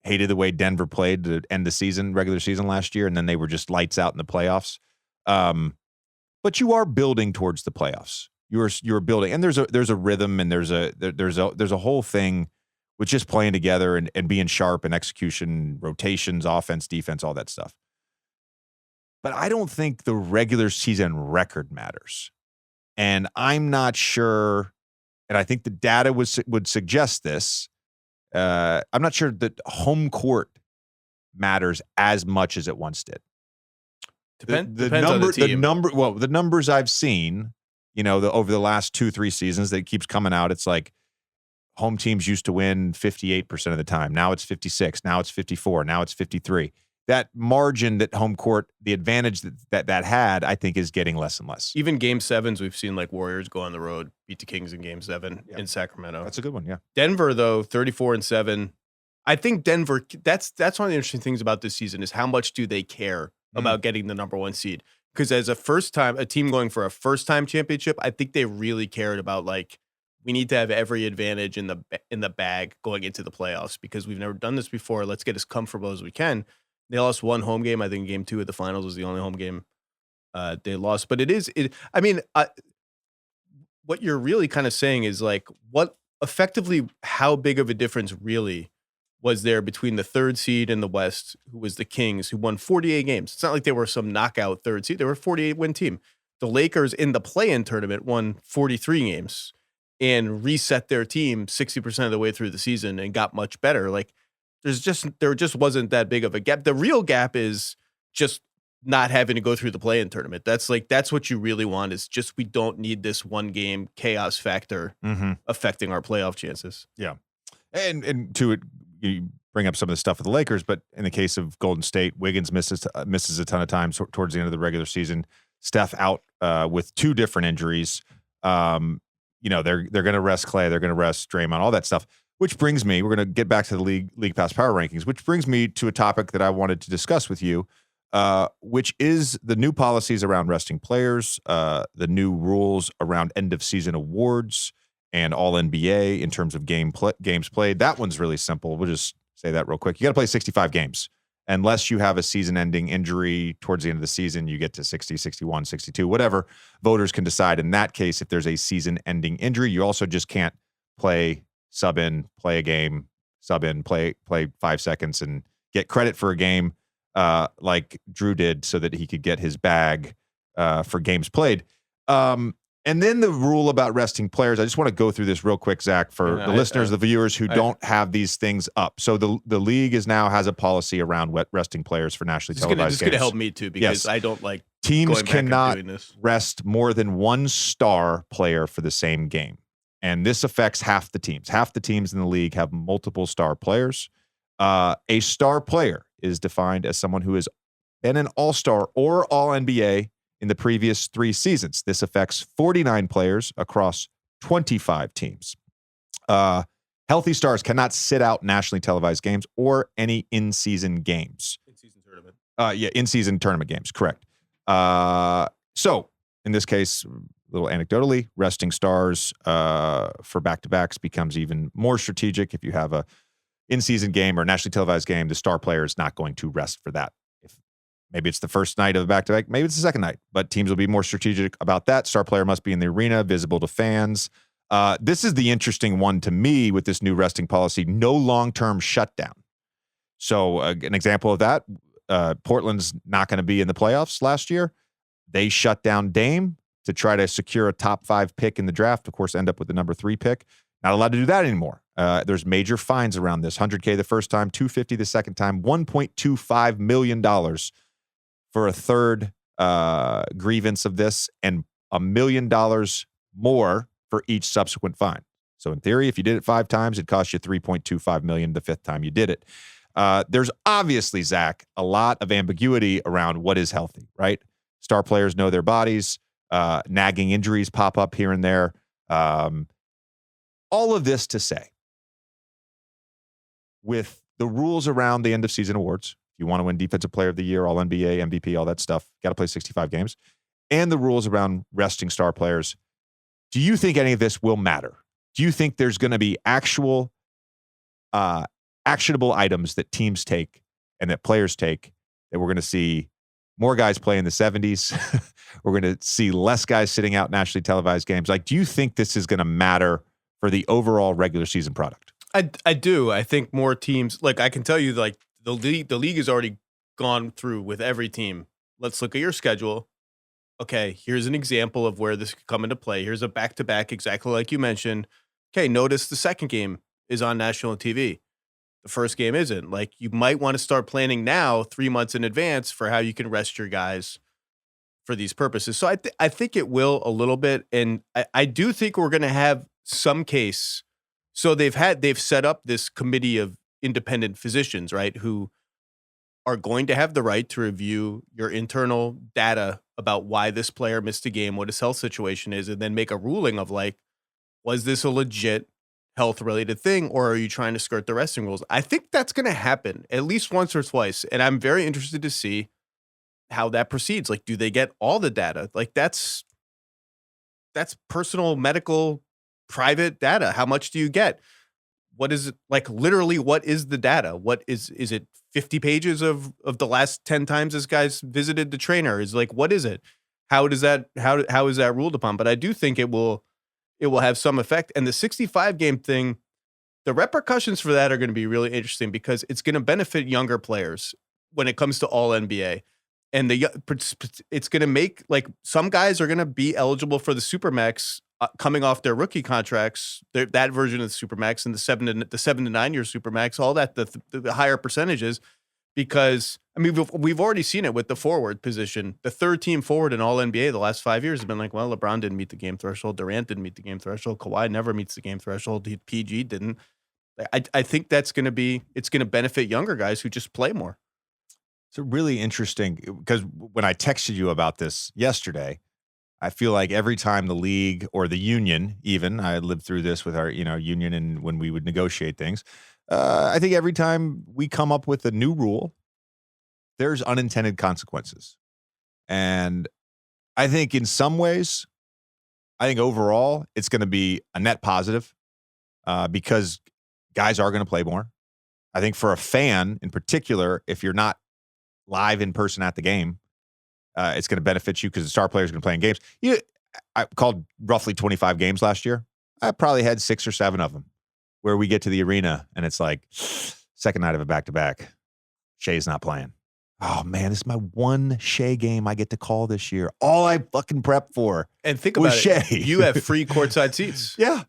hated the way Denver played to end the season, regular season last year, and then they were just lights out in the playoffs. But you are building towards the playoffs. You're building, and there's a rhythm, and there's a whole thing with just playing together and being sharp and execution, rotations, offense, defense, all that stuff. But I don't think the regular season record matters, and I'm not sure. And I think the data would suggest this. I'm not sure that home court matters as much as it once did. Depends on the team. The numbers I've seen, over the last 2-3 seasons that keeps coming out, it's like home teams used to win 58% of the time. Now it's 56. Now it's 54. Now it's 53. That margin that home court, the advantage that had, I think is getting less and less. Even game 7s, we've seen like Warriors go on the road, beat the Kings in game 7 in Sacramento. That's a good one, yeah. Denver, though, 34-7. I think Denver, that's one of the interesting things about this season is how much do they care about getting the number 1 seed? Because as a team going for a first-time championship, I think they really cared about like, we need to have every advantage in the bag going into the playoffs because we've never done this before. Let's get as comfortable as we can. They lost one home game. I think game 2 of the finals was the only home game they lost. But what you're really kind of saying is like how big of a difference really was there between the 3rd seed in the West, who was the Kings, who won 48 games. It's not like they were some knockout 3rd seed. They were a 48-win team. The Lakers in the play-in tournament won 43 games and reset their team 60% of the way through the season and got much better. Like, there just wasn't that big of a gap. The real gap is just not having to go through the play-in tournament. That's what you really want is just we don't need this one game chaos factor affecting our playoff chances. Yeah. And to it, you bring up some of the stuff with the Lakers, but in the case of Golden State, Wiggins misses a ton of times towards the end of the regular season. Steph out with 2 different injuries. They're going to rest Clay. They're going to rest Draymond, all that stuff. Which brings me, we're going to get back to the League Pass Power Rankings, which brings me to a topic that I wanted to discuss with you, which is the new policies around resting players, the new rules around end-of-season awards, and All-NBA in terms of games played. That one's really simple. We'll just say that real quick. You got to play 65 games. Unless you have a season-ending injury towards the end of the season, you get to 60, 61, 62, whatever. Voters can decide in that case if there's a season-ending injury. You also just can't play sub in, play a game, sub in, play 5 seconds, and get credit for a game like Jrue did so that he could get his bag for games played. And then the rule about resting players, I just want to go through this real quick, Zach, for the listeners, the viewers who don't have these things up. So the league now has a policy around resting players for nationally televised games. This is going to help me too because I don't like teams cannot rest more than 1 star player for the same game. And this affects half the teams. Half the teams in the league have multiple star players. A star player is defined as someone who has been an all-star or all-NBA in the previous 3 seasons. This affects 49 players across 25 teams. Healthy stars cannot sit out nationally televised games or any in-season games. In-season tournament. In-season tournament games, correct. So, in this case, a little anecdotally, resting stars for back-to-backs becomes even more strategic. If you have a in-season game or nationally televised game, the star player is not going to rest for that. Maybe it's the first night of the back-to-back. Maybe it's the second night. But teams will be more strategic about that. Star player must be in the arena, visible to fans. This is the interesting one to me with this new resting policy. No long-term shutdown. So an example of that, Portland's not going to be in the playoffs last year. They shut down Dame to try to secure a top 5 pick in the draft. Of course, end up with the number 3 pick. Not allowed to do that anymore. There's major fines around this. $100K the first time, $250 the second time, $1.25 million for a third grievance of this, and $1 million more for each subsequent fine. So in theory, if you did it 5 times, it cost you $3.25 million the 5th time you did it. There's obviously, Zach, a lot of ambiguity around what is healthy, right? Star players know their bodies. Nagging injuries pop up here and there. All of this to say, with the rules around the end of season awards, if you want to win Defensive Player of the Year, All NBA, MVP, all that stuff, got to play 65 games, and the rules around resting star players, do you think any of this will matter? Do you think there's going to be actual actionable items that teams take and that players take that we're going to see more guys play in the 70s? We're going to see less guys sitting out nationally televised games. Like, do you think this is going to matter for the overall regular season product? I do. I think more teams, like I can tell you, like the league has already gone through with every team. Let's look at your schedule. Okay, here's an example of where this could come into play. Here's a back-to-back, exactly like you mentioned. Okay, notice the second game is on national TV. The first game isn't. Like, you might want to start planning now 3 months in advance for how you can rest your guys for these purposes. So I think it will a little bit. And I do think we're going to have some case. So they've set up this committee of independent physicians, right, who are going to have the right to review your internal data about why this player missed a game, what his health situation is, and then make a ruling of like, was this a legit health related thing, or are you trying to skirt the resting rules? I think that's going to happen at least once or twice. And I'm very interested to see how that proceeds. Like, do they get all the data? Like that's personal, medical, private data. How much do you get? What is it like? Literally, what is the data? What is it 50 pages of the last 10 times this guy's visited the trainer? Is like, what is it? How is that ruled upon? But I do think it will have some effect. And the 65 game thing, the repercussions for that are going to be really interesting because it's going to benefit younger players when it comes to all NBA. And it's going to make like some guys are going to be eligible for the Supermax coming off their rookie contracts, that version of the Supermax and the 7 to 9 year Supermax, all that, the higher percentages, because I mean, we've already seen it with the forward position. The third team forward in all NBA the last 5 years has been like, well, LeBron didn't meet the game threshold. Durant didn't meet the game threshold. Kawhi never meets the game threshold. PG didn't. I think it's going to benefit younger guys who just play more. It's really interesting because when I texted you about this yesterday, I feel like every time the league or the union, even I lived through this with our, union and when we would negotiate things, I think every time we come up with a new rule, there's unintended consequences. And I think in some ways, overall, it's going to be a net positive because guys are going to play more. I think for a fan in particular, if you're not live in person at the game, it's going to benefit you because the star players are going to play in games. I called roughly 25 games last year. I probably had 6 or 7 of them where we get to the arena and it's like second night of a back-to-back. Shea's not playing. Oh, man, this is my one Shea game I get to call this year. All I fucking prepped for. And think about Shea. It. You have free courtside seats. Yeah.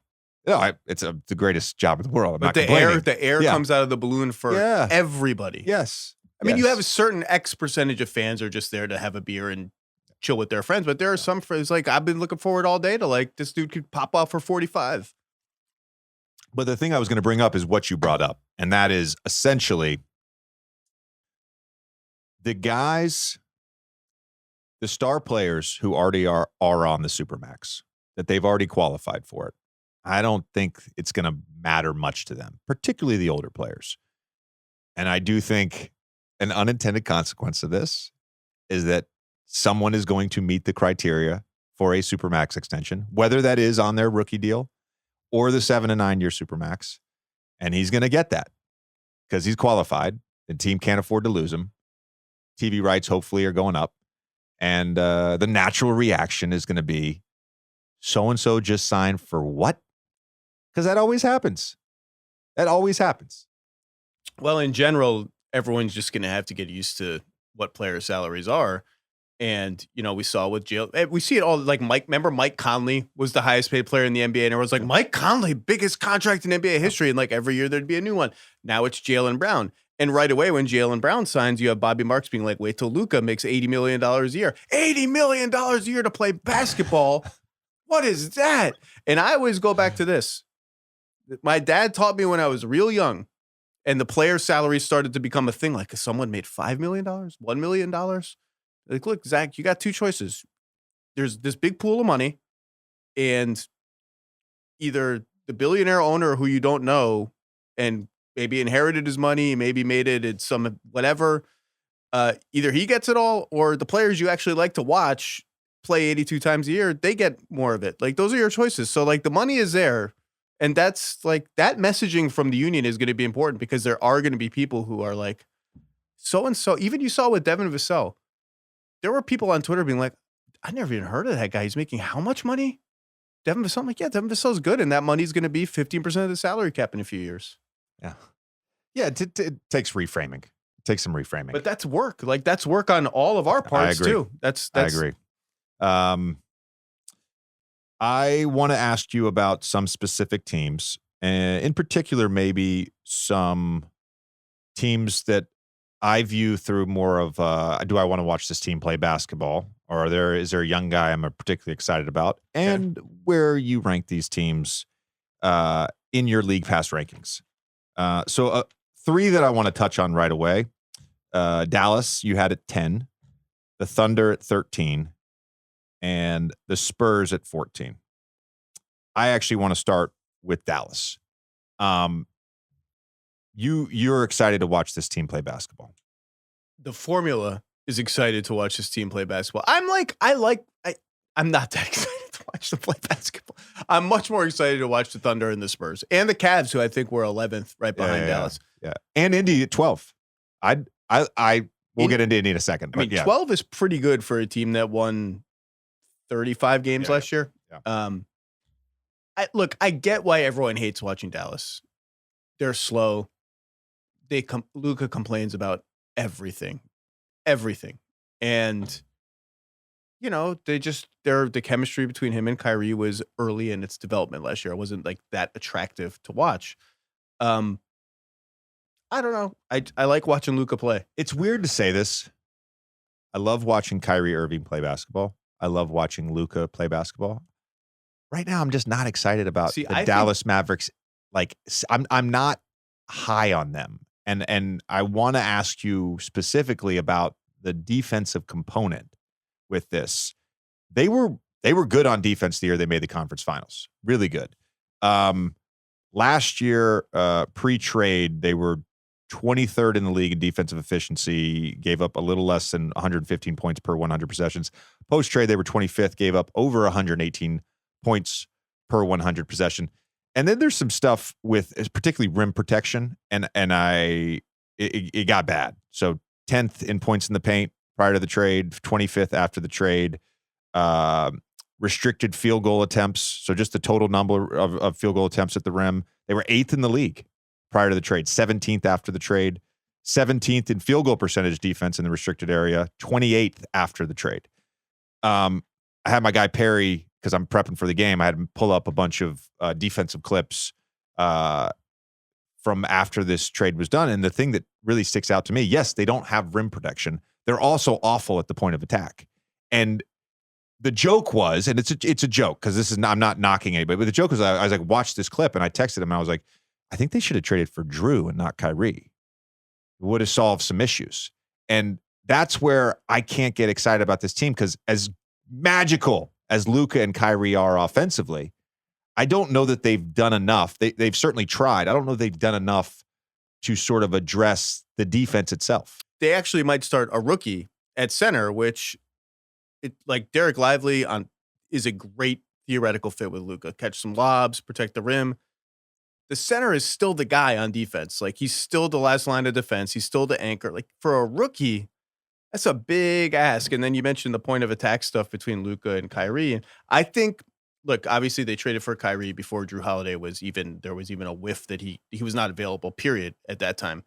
No, it's the greatest job in the world. But the air comes out of the balloon for everybody. Yes. I mean, you have a certain X percentage of fans are just there to have a beer and chill with their friends. But there are some friends like I've been looking forward all day to like this dude could pop off for 45. But the thing I was going to bring up is what you brought up. And that is essentially the guys, the star players who already are on the Supermax, that they've already qualified for it. I don't think it's going to matter much to them, particularly the older players. And I do think an unintended consequence of this is that someone is going to meet the criteria for a Supermax extension, whether that is on their rookie deal or the 7 to 9 year Supermax. And he's going to get that because he's qualified. The team can't afford to lose him. TV rights hopefully are going up. And the natural reaction is going to be, so-and-so just signed for what? Because that always happens. That always happens. Well, in general, everyone's just going to have to get used to what player salaries are. And, we saw with Jalen, we see it all like remember Mike Conley was the highest paid player in the NBA. And everyone's like, Mike Conley, biggest contract in NBA history. And like every year there'd be a new one. Now it's Jaylen Brown. And right away when Jaylen Brown signs, you have Bobby Marks being like, wait till Luka makes $80 million a year. $80 million a year to play basketball. What is that? And I always go back to this. My dad taught me when I was real young. And the player salaries started to become a thing. Like if someone made $5 million, $1 million. Like, look, Zach, you got 2 choices. There's this big pool of money, and either the billionaire owner who you don't know and maybe inherited his money, maybe made it at some whatever, either he gets it all, or the players you actually like to watch play 82 times a year, they get more of it. Like those are your choices. So like the money is there. And that's like that messaging from the union is going to be important because there are going to be people who are like, so-and-so, even you saw with Devin Vassell, there were people on Twitter being like, I never even heard of that guy. He's making how much money? Devin Vassell? I'm like, yeah, Devin Vassell's good. And that money's going to be 15% of the salary cap in a few years. Yeah. Yeah, it takes reframing. It takes some reframing. But that's work. Like that's work on all of our parts too. That's I agree. I want to ask you about some specific teams, and in particular, maybe some teams that I view through more of, do I want to watch this team play basketball? or is there a young guy I'm particularly excited about, and where you rank these teams in your league pass rankings. So 3 that I want to touch on right away. Dallas, you had at 10, the Thunder at 13, and the Spurs at 14. I actually want to start with Dallas. You're excited to watch this team play basketball. The formula is excited to watch this team play basketball. I'm not that excited to watch them play basketball. I'm much more excited to watch the Thunder and the Spurs and the Cavs, who I think were 11th right behind Dallas. Yeah, and Indy at 12. We'll get into Indy in a second. I mean, 12 is pretty good for a team that won 35 games last year. Yeah. I get why everyone hates watching Dallas. They're slow. Luka complains about everything. And the chemistry between him and Kyrie was early in its development last year. It wasn't like that attractive to watch. I don't know. I like watching Luka play. It's weird to say this. I love watching Kyrie Irving play basketball. I love watching Luka play basketball. Right now, I'm just not excited about the Dallas Mavericks. Like, I'm not high on them. And I want to ask you specifically about the defensive component with this. They were good on defense the year they made the conference finals. Really good. Last year, pre-trade, they were 23rd in the league in defensive efficiency, gave up a little less than 115 points per 100 possessions. Post-trade, they were 25th, gave up over 118 points per 100 possession. And then there's some stuff with particularly rim protection, and it got bad. So 10th in points in the paint prior to the trade, 25th after the trade. Restricted field goal attempts, so just the total number of field goal attempts at the rim. They were 8th in the league prior to the trade, 17th after the trade, 17th in field goal percentage defense in the restricted area, 28th after the trade. I had my guy Perry, because I'm prepping for the game, I had him pull up a bunch of defensive clips from after this trade was done. And the thing that really sticks out to me, yes, they don't have rim protection. They're also awful at the point of attack. And the joke was, and it's a joke, because I'm not knocking anybody, but the joke was, I was like, watch this clip, and I texted him, and I was like, I think they should have traded for Jrue and not Kyrie. It would have solved some issues. And that's where I can't get excited about this team, because as magical as Luka and Kyrie are offensively, I don't know that they've done enough. They've certainly tried. I don't know if they've done enough to sort of address the defense itself. They actually might start a rookie at center, which, like Derek Lively is a great theoretical fit with Luka. Catch some lobs, protect the rim. The center is still the guy on defense. Like, he's still the last line of defense. He's still the anchor. Like, for a rookie, that's a big ask. And then you mentioned the point of attack stuff between Luka and Kyrie. And I think, look, obviously they traded for Kyrie before Jrue Holiday there was even a whiff that he was not available, period, at that time.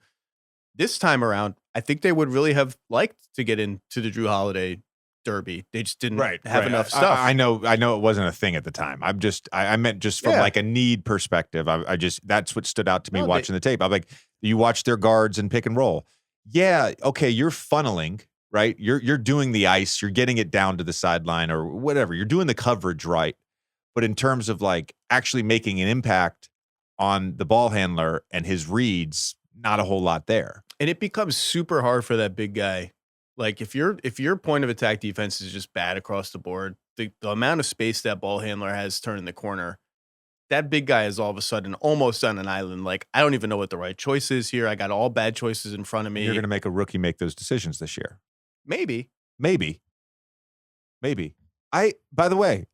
This time around, I think they would really have liked to get into the Jrue Holiday derby. They just didn't have enough stuff. I know it wasn't a thing at the time. I meant just from like a need perspective. I just, that's what stood out to me watching the tape. I'm like, you watch their guards and pick and roll. Yeah. Okay. You're funneling, right? You're doing the ice, you're getting it down to the sideline or whatever. You're doing the coverage right. But in terms of like actually making an impact on the ball handler and his reads, not a whole lot there. And it becomes super hard for that big guy. Like, if your point of attack defense is just bad across the board, the amount of space that ball handler has turning the corner, that big guy is all of a sudden almost on an island. Like, I don't even know what the right choice is here. I got all bad choices in front of me. You're going to make a rookie make those decisions this year. Maybe. By the way,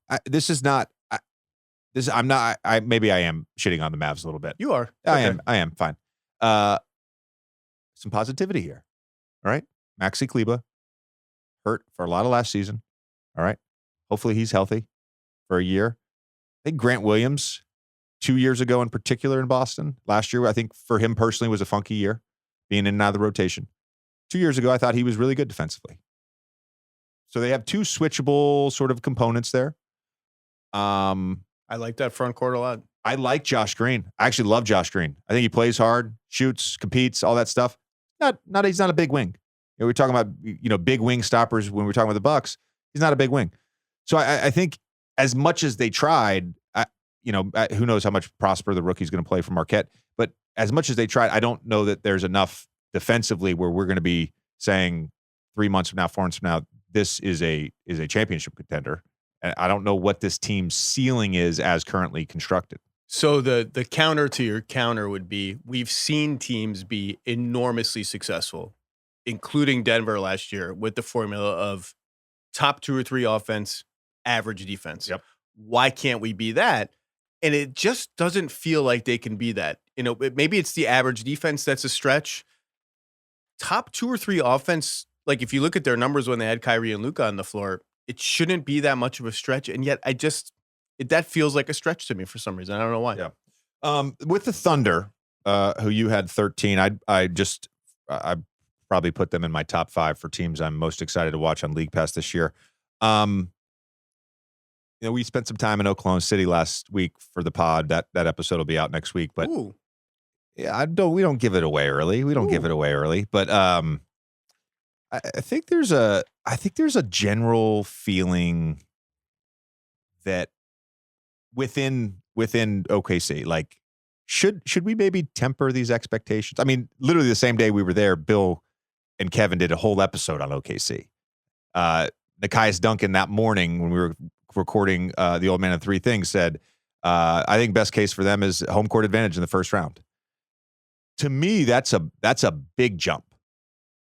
maybe I am shitting on the Mavs a little bit. You are. I am fine. Some positivity here. All right. Maxi Kleba hurt for a lot of last season. All right. Hopefully he's healthy for a year. I think Grant Williams, 2 years ago in particular in Boston, last year, I think for him personally was a funky year, being in and out of the rotation. 2 years ago, I thought he was really good defensively. So they have two switchable sort of components there. I like that front court a lot. I like Josh Green. I actually love Josh Green. I think he plays hard, shoots, competes, all that stuff. He's not a big wing. We're talking about, big wing stoppers when we're talking about the Bucks. He's not a big wing. So I think as much as they tried, who knows how much Prosper, the rookie's going to play for Marquette, but as much as they tried, I don't know that there's enough defensively where we're going to be saying 3 months from now, 4 months from now, this is a championship contender. And I don't know what this team's ceiling is as currently constructed. So the counter to your counter would be, we've seen teams be enormously successful, including Denver last year, with the formula of top 2 or 3 offense, average defense. Yep. Why can't we be that? And it just doesn't feel like they can be that. Maybe it's the average defense that's a stretch. Top 2 or 3 offense, like if you look at their numbers when they had Kyrie and Luka on the floor, it shouldn't be that much of a stretch. And yet that feels like a stretch to me for some reason. I don't know why. Yeah. With the Thunder, who you had 13, I probably put them in my top 5 for teams I'm most excited to watch on League Pass this year. We spent some time in Oklahoma City last week for the pod. That episode will be out next week. But Ooh. Yeah, we don't give it away early. But I think there's a general feeling that within OKC, like should we maybe temper these expectations? I mean, literally the same day we were there, Bill and Kevin did a whole episode on OKC. Nekias Duncan that morning when we were recording The Old Man and Three Things said, I think best case for them is home court advantage in the first round. To me, that's a big jump.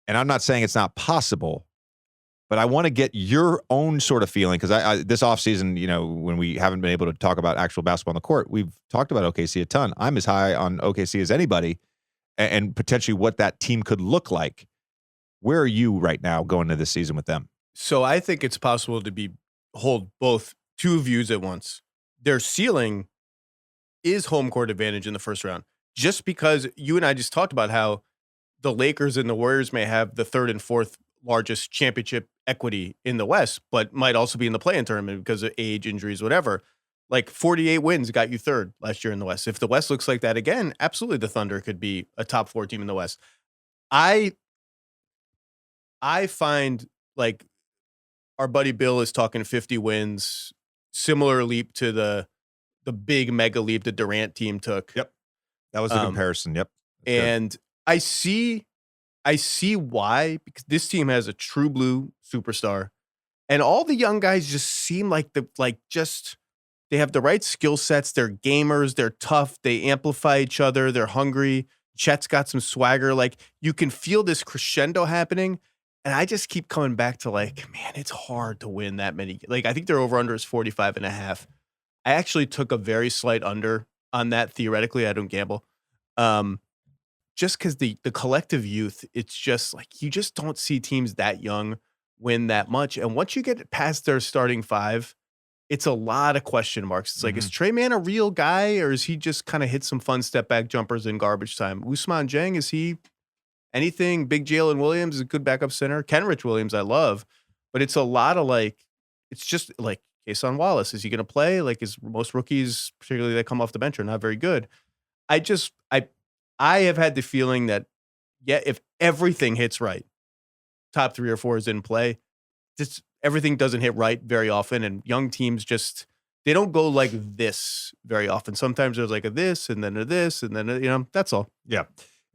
And I'm not saying it's not possible, but I want to get your own sort of feeling because I this offseason, when we haven't been able to talk about actual basketball on the court, we've talked about OKC a ton. I'm as high on OKC as anybody and potentially what that team could look like. Where are you right now going into this season with them? So I think it's possible to hold both two views at once. Their ceiling is home court advantage in the first round. Just because you and I just talked about how the Lakers and the Warriors may have the third and fourth largest championship equity in the West, but might also be in the play-in tournament because of age, injuries, whatever. Like 48 wins got you third last year in the West. If the West looks like that again, absolutely the Thunder could be a top 4 team in the West. I find like our buddy Bill is talking 50 wins, similar leap to the big mega leap the Durant team took. Yep. That was the comparison. Yep. And good. I see why, because this team has a true blue superstar and all the young guys just seem like they have the right skill sets. They're gamers. They're tough. They amplify each other. They're hungry. Chet's got some swagger. Like you can feel this crescendo happening. And I just keep coming back to like, man, it's hard to win that many. Like I think their over under is 45.5. I actually took a very slight under on that. Theoretically, I don't gamble. Just because the collective youth, it's just like you just don't see teams that young win that much. And once you get past their starting 5, it's a lot of question marks. It's like, is Trey Mann a real guy, or is he just kind of hit some fun step back jumpers in garbage time? Ousmane Dieng, is he anything? Big Jalen Williams is a good backup center. Kenrich Williams, I love, but it's a lot of like, it's just like Kason Wallace. Is he going to play? Like, is most rookies, particularly that come off the bench, are not very good. I have had the feeling that, yeah, if everything hits right, top 3 or 4 is in play. Just everything doesn't hit right very often, and young teams they don't go like this very often. Sometimes there's like a this, and then a this, and then that's all. Yeah.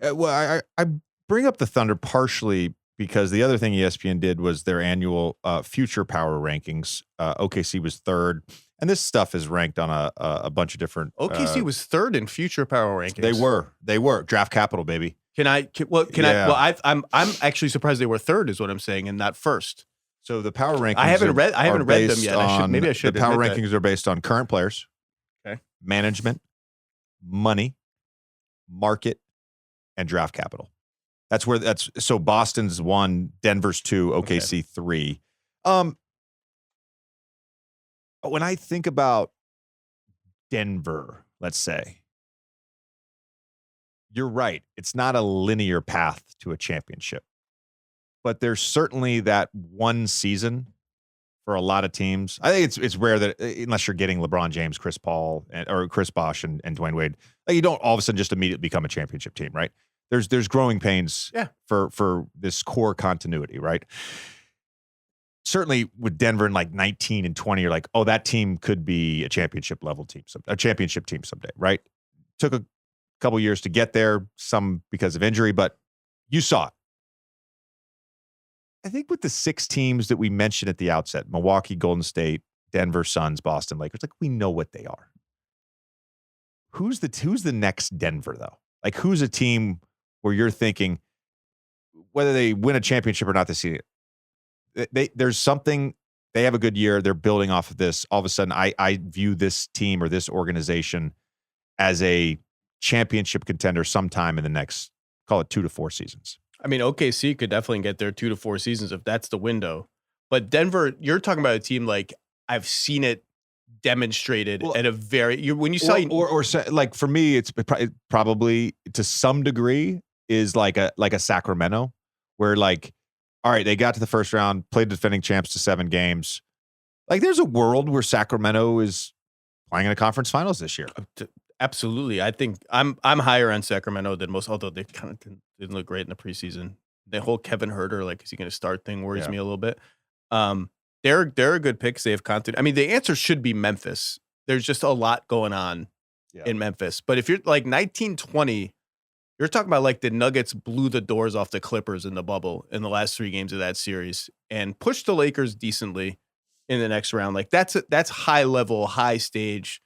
Well, I bring up the Thunder partially because the other thing ESPN did was their annual future power rankings. OKC was 3rd. And this stuff is ranked on a bunch of different. OKC was 3rd in future power rankings. They were draft capital, baby. I'm actually surprised they were 3rd, is what I'm saying, and not 1st. So the power rankings. I haven't read them yet. Maybe I should. The power rankings are based on current players, okay, management, money, market, and draft capital. So Boston's 1, Denver's 2, OKC 3. When I think about Denver, let's say, you're right. It's not a linear path to a championship, but there's certainly that one season for a lot of teams. I think it's rare that unless you're getting LeBron James, Chris Paul, or Chris Bosh and Dwayne Wade, like you don't all of a sudden just immediately become a championship team, right? There's growing pains for this core continuity, right? certainly with Denver in like 19 and 20, you're like, oh, that team could be a championship level team, a championship team someday, right? Took a couple years to get there, some because of injury, but you saw it. I think with the 6 teams that we mentioned at the outset, Milwaukee, Golden State, Denver, Suns, Boston, Lakers, like we know what they are. Who's the next Denver though? Like who's a team where you're thinking whether they win a championship or not this season, there's something, they have a good year, they're building off of this. All of a sudden, I view this team or this organization as a championship contender sometime in the next, call it 2 to 4 seasons. I mean, OKC could definitely get there 2 to 4 seasons if that's the window. But Denver, you're talking about a team like I've seen it demonstrated at a very when you saw or like for me, it's probably to some degree is like a Sacramento where like, all right, they got to the first round, played the defending champs to 7 games. Like there's a world where Sacramento is playing in a conference finals this year. Absolutely. I think I'm higher on Sacramento than most, although they kind of didn't look great in the preseason. The whole Kevin Herter, like, is he going to start thing worries me a little bit. They're a good pick. They have content. I mean, the answer should be Memphis. There's just a lot going on in Memphis. But if you're like 1920, you're talking about like the Nuggets blew the doors off the Clippers in the bubble in the last 3 games of that series and pushed the Lakers decently in the next round. Like that's high level, high stage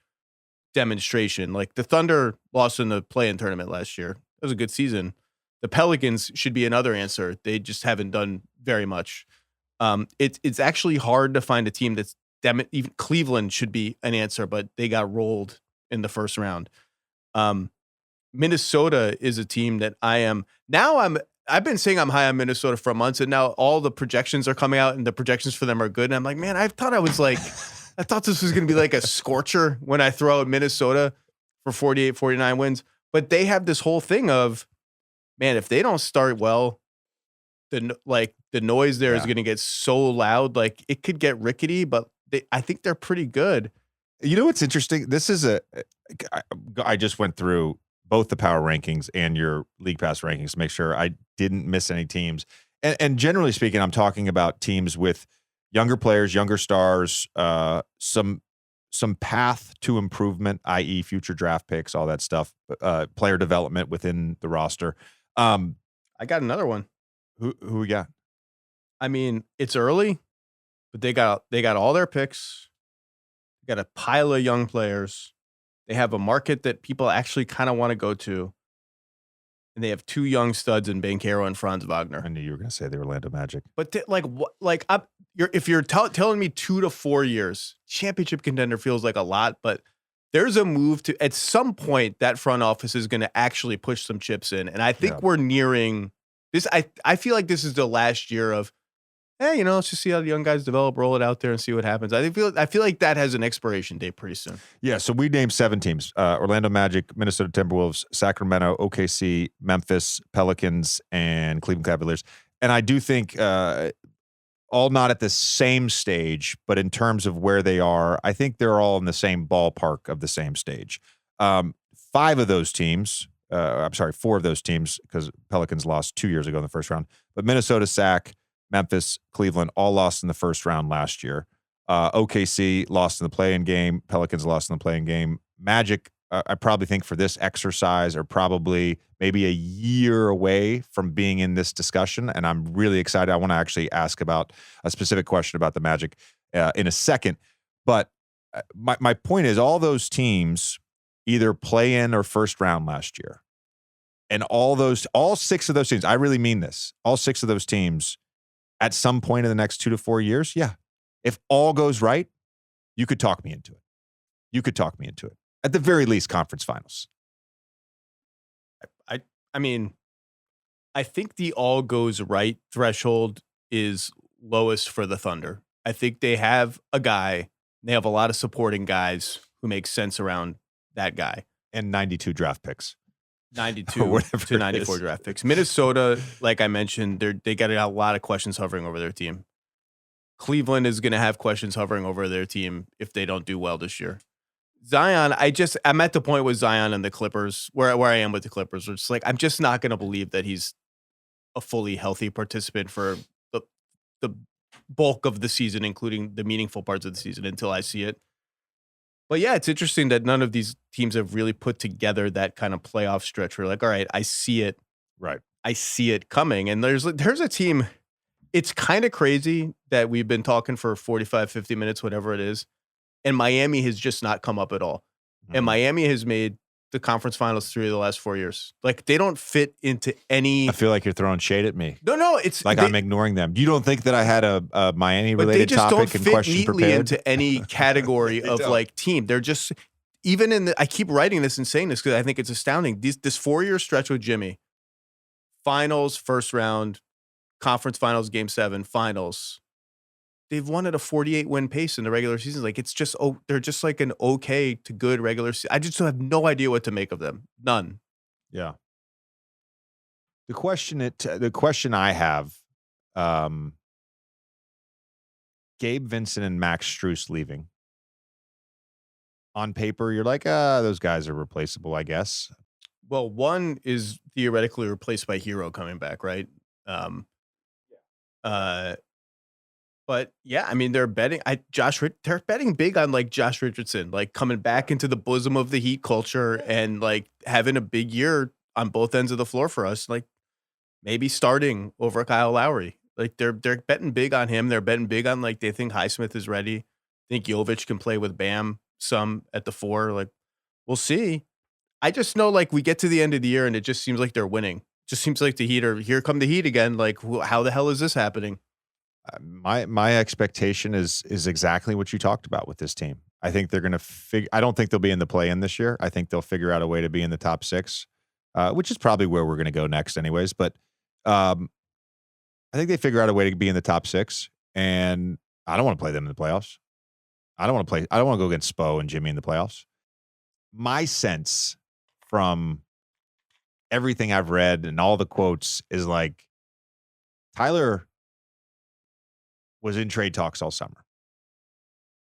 demonstration. Like the Thunder lost in the play-in tournament last year. It was a good season. The Pelicans should be another answer. They just haven't done very much. It's actually hard to find a team that's even Cleveland should be an answer, but they got rolled in the first round. Minnesota is a team that I've been saying I'm high on Minnesota for months, and now all the projections are coming out and the projections for them are good. And I'm like, man, I thought this was going to be like a scorcher when I throw out Minnesota for 48, 49 wins. But they have this whole thing of, man, if they don't start well, the noise there is going to get so loud, like it could get rickety, but I think they're pretty good. You know what's interesting? This is I just went through both the power rankings and your league pass rankings to make sure I didn't miss any teams. And generally speaking, I'm talking about teams with younger players, younger stars, some path to improvement, i.e. future draft picks, all that stuff, player development within the roster. I got another one. Who we got? I mean, it's early, but they got all their picks. They got a pile of young players. They have a market that people actually kind of want to go to. And they have 2 young studs in Banchero and Franz Wagner. I knew you were going to say the Orlando Magic. But if you're telling me 2 to 4 years, championship contender feels like a lot, but there's a move to, at some point, that front office is going to actually push some chips in. And I think we're nearing this. I feel like this is the last year of, hey, let's just see how the young guys develop, roll it out there and see what happens. I feel like that has an expiration date pretty soon. Yeah, so we named 7 teams: Orlando Magic, Minnesota Timberwolves, Sacramento, OKC, Memphis, Pelicans, and Cleveland Cavaliers. And I do think all not at the same stage, but in terms of where they are, I think they're all in the same ballpark of the same stage. 5 of those teams, 4 of those teams, because Pelicans lost 2 years ago in the first round, but Minnesota, Sac, Memphis, Cleveland, all lost in the first round last year. OKC lost in the play-in game. Pelicans lost in the play-in game. Magic, I probably think for this exercise are probably maybe a year away from being in this discussion, and I'm really excited. I want to actually ask about a specific question about the Magic in a second. But my point is all those teams either play-in or first round last year. And all 6 of those teams, I really mean this, all 6 of those teams at some point in the next 2 to 4 years, if all goes right, you could talk me into it. At the very least, conference finals. I mean, I think the all goes right threshold is lowest for the Thunder. I think they have a guy. They have a lot of supporting guys who make sense around that guy. And 92 draft picks. 92 to 94 draft picks. Minnesota, like I mentioned, they got a lot of questions hovering over their team. Cleveland is going to have questions hovering over their team if they don't do well this year. Zion, I'm at the point with Zion and the Clippers, where I am with the Clippers, where it's like, I'm just not going to believe that he's a fully healthy participant for the bulk of the season, including the meaningful parts of the season until I see it. But yeah, it's interesting that none of these teams have really put together that kind of playoff stretch where like, all right, I see it. Right. I see it coming. And there's a team, it's kind of crazy that we've been talking for 45, 50 minutes, whatever it is. And Miami has just not come up at all. And Miami has made the conference finals 3 of the last 4 years. Like they don't fit into any. I feel like you're throwing shade at me. No, it's like I'm ignoring them. You don't think that I had a Miami related topic and question prepared? Into any category of like team. They're just even in the. I keep writing this and saying this because I think it's astounding. This 4-year stretch with Jimmy, finals, first round, conference finals, game 7, finals. They've won at a 48-win pace in the regular season. Like it's just they're just like an okay to good regular season. I just have no idea what to make of them. None. Yeah. The question I have, Gabe Vincent and Max Strus leaving. On paper, you're like, those guys are replaceable, I guess. Well, one is theoretically replaced by Hero coming back, right? But yeah, I mean, they're betting they're betting big on like Josh Richardson, like coming back into the bosom of the Heat culture and like having a big year on both ends of the floor for us. Like maybe starting over Kyle Lowry. Like they're betting big on him. They're betting big on like they think Highsmith is ready. Think Jovic can play with Bam some at the 4. Like we'll see. I just know like we get to the end of the year and it just seems like they're winning. Just seems like the Heat are here come the Heat again. Like how the hell is this happening? My expectation is exactly what you talked about with this team. I think they're going to I don't think they'll be in the play-in this year. I think they'll figure out a way to be in the top 6, which is probably where we're going to go next anyways. But I think they figure out a way to be in the top 6, and I don't want to play them in the playoffs. I don't want to go against Spo and Jimmy in the playoffs. My sense from everything I've read and all the quotes is like Tyler was in trade talks all summer.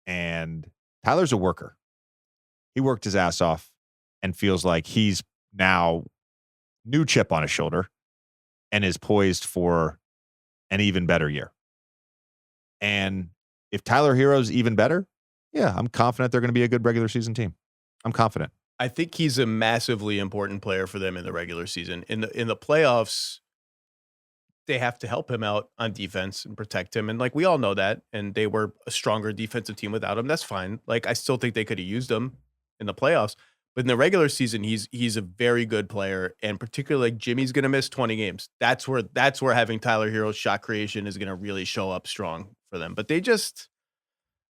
And Tyler's a worker. He worked his ass off and feels like he's now new chip on his shoulder and is poised for an even better year. And if Tyler Hero's even better, yeah, I'm confident they're going to be a good regular season team. I'm confident. I think he's a massively important player for them in the regular season. In the playoffs, they have to help him out on defense and protect him. And like, we all know that. And they were a stronger defensive team without him. That's fine. Like, I still think they could have used him in the playoffs, but in the regular season, he's a very good player. And particularly like Jimmy's going to miss 20 games. That's where having Tyler Hero's shot creation is going to really show up strong for them. But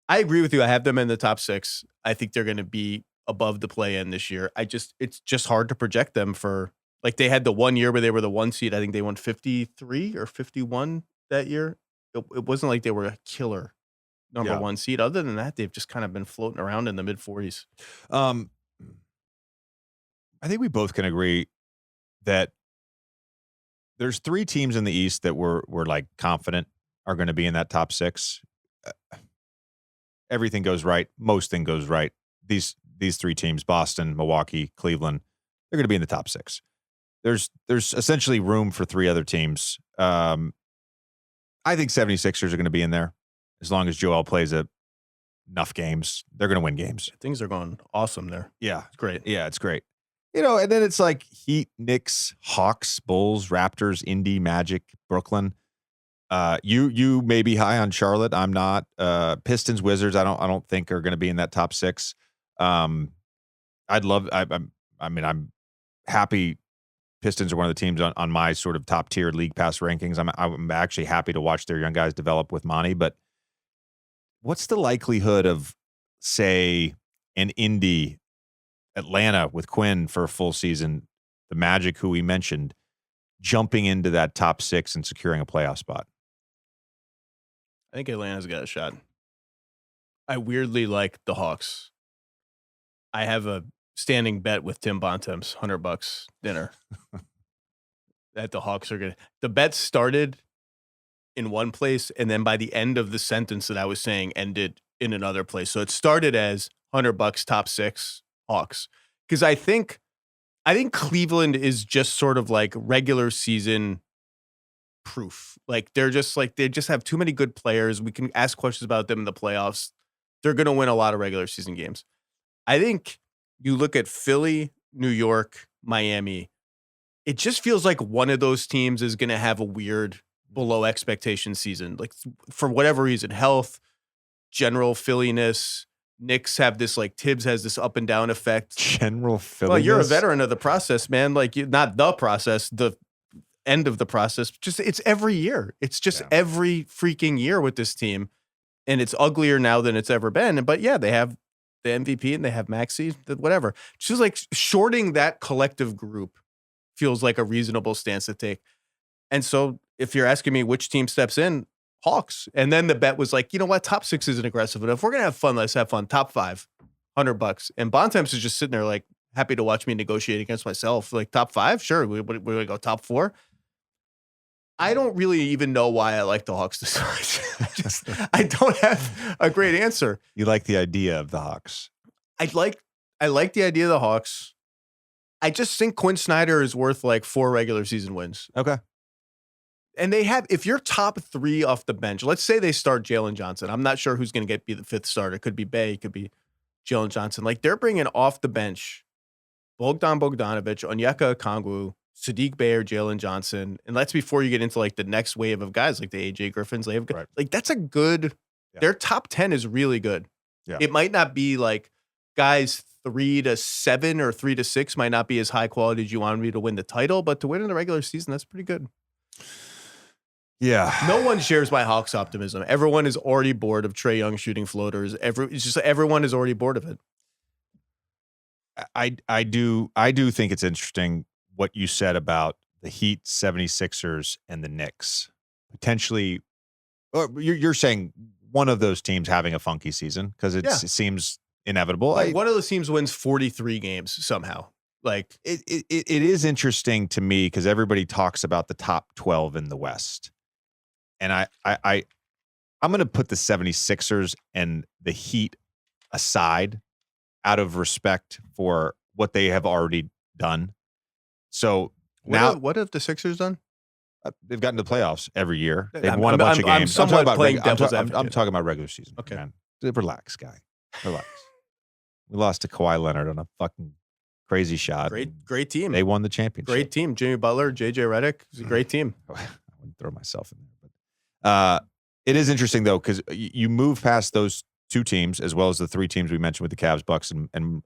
I agree with you. I have them in the top 6. I think they're going to be above the play-in this year. It's just hard to project them for. Like they had the 1 year where they were the 1 seed. I think they won 53 or 51 that year. It wasn't like they were a killer number 1 seed. Other than that, they've just kind of been floating around in the mid 40s. I think we both can agree that there's 3 teams in the East that we're like confident are going to be in that top 6. Everything goes right. Most thing goes right. These 3 teams, Boston, Milwaukee, Cleveland, they're going to be in the top 6. There's essentially room for 3 other teams. I think 76ers are going to be in there as long as Joel plays enough games. They're going to win games. Things are going awesome there. Yeah. It's great. Yeah, it's great. And then it's like Heat, Knicks, Hawks, Bulls, Raptors, Indy, Magic, Brooklyn. You may be high on Charlotte. I'm not. Pistons, Wizards, I don't think are going to be in that top 6. I'm happy Pistons are one of the teams on my sort of top tier league pass rankings. I'm actually happy to watch their young guys develop with Monty, but what's the likelihood of, say, an Indy, Atlanta with Quinn for a full season, the Magic, who we mentioned, jumping into that top 6 and securing a playoff spot? I think Atlanta's got a shot. I weirdly like the Hawks. I have a standing bet with Tim Bontemps, $100 dinner that the Hawks are gonna. The bet started in one place, and then by the end of the sentence that I was saying, ended in another place. So it started as $100 top 6 Hawks, because I think Cleveland is just sort of like regular season proof. Like they just have too many good players. We can ask questions about them in the playoffs. They're going to win a lot of regular season games. I think you look at Philly, New York, Miami. It just feels like one of those teams is going to have a weird below expectation season. Like for whatever reason, health, general Philliness. Knicks have this like Tibbs has this up and down effect. General Philliness. Well, you're a veteran of the process, man. Like not the process, the end of the process. Just it's every year. It's just every freaking year with this team. And it's uglier now than it's ever been. But yeah, they have the MVP and they have Maxey, whatever. Just like shorting that collective group feels like a reasonable stance to take. And so if you're asking me which team steps in, Hawks. And then the bet was like, you know what? Top 6 isn't aggressive enough. We're going to have fun. Let's have fun. Top 5, $100. And Bontemps is just sitting there like happy to watch me negotiate against myself. Like top 5? Sure. We're going to go top 4. I don't really even know why I like the Hawks this much. I don't have a great answer. You like the idea of the Hawks. I like the idea of the Hawks. I just think Quinn Snyder is worth like 4 regular season wins. Okay. And they have, if you're top 3 off the bench, let's say they start Jalen Johnson. I'm not sure who's going to be the 5th starter. It could be Bey. It could be Jalen Johnson. Like they're bringing off the bench Bogdan Bogdanovic, Onyeka Okongwu, Sadiq Bey or Jalen Johnson. And that's before you get into like the next wave of guys like the AJ Griffins. Right. Like that's a good, their top 10 is really good. Yeah. It might not be like guys 3 to 7 or 3 to 6 might not be as high quality as you want me to win the title, but to win in the regular season, that's pretty good. Yeah. No one shares my Hawks optimism. Everyone is already bored of Trae Young shooting floaters. It's just everyone is already bored of it. I do think it's interesting what you said about the Heat, 76ers, and the Knicks. Potentially, or you're saying one of those teams having a funky season because it seems inevitable. Like one of those teams wins 43 games somehow. Like it is interesting to me because everybody talks about the top 12 in the West. And I'm going to put the 76ers and the Heat aside out of respect for what they have already done. So what have the Sixers done? They've gotten to the playoffs every year. They've won a bunch of games. I'm talking about regular season. Okay. Man. Relax, guy. Relax. We lost to Kawhi Leonard on a fucking crazy shot. Great team. They won the championship. Great team. Jimmy Butler, JJ Redick. It was a great team. I wouldn't throw myself in there. But it is interesting, though, because you move past those 2 teams as well as the 3 teams we mentioned with the Cavs, Bucks, and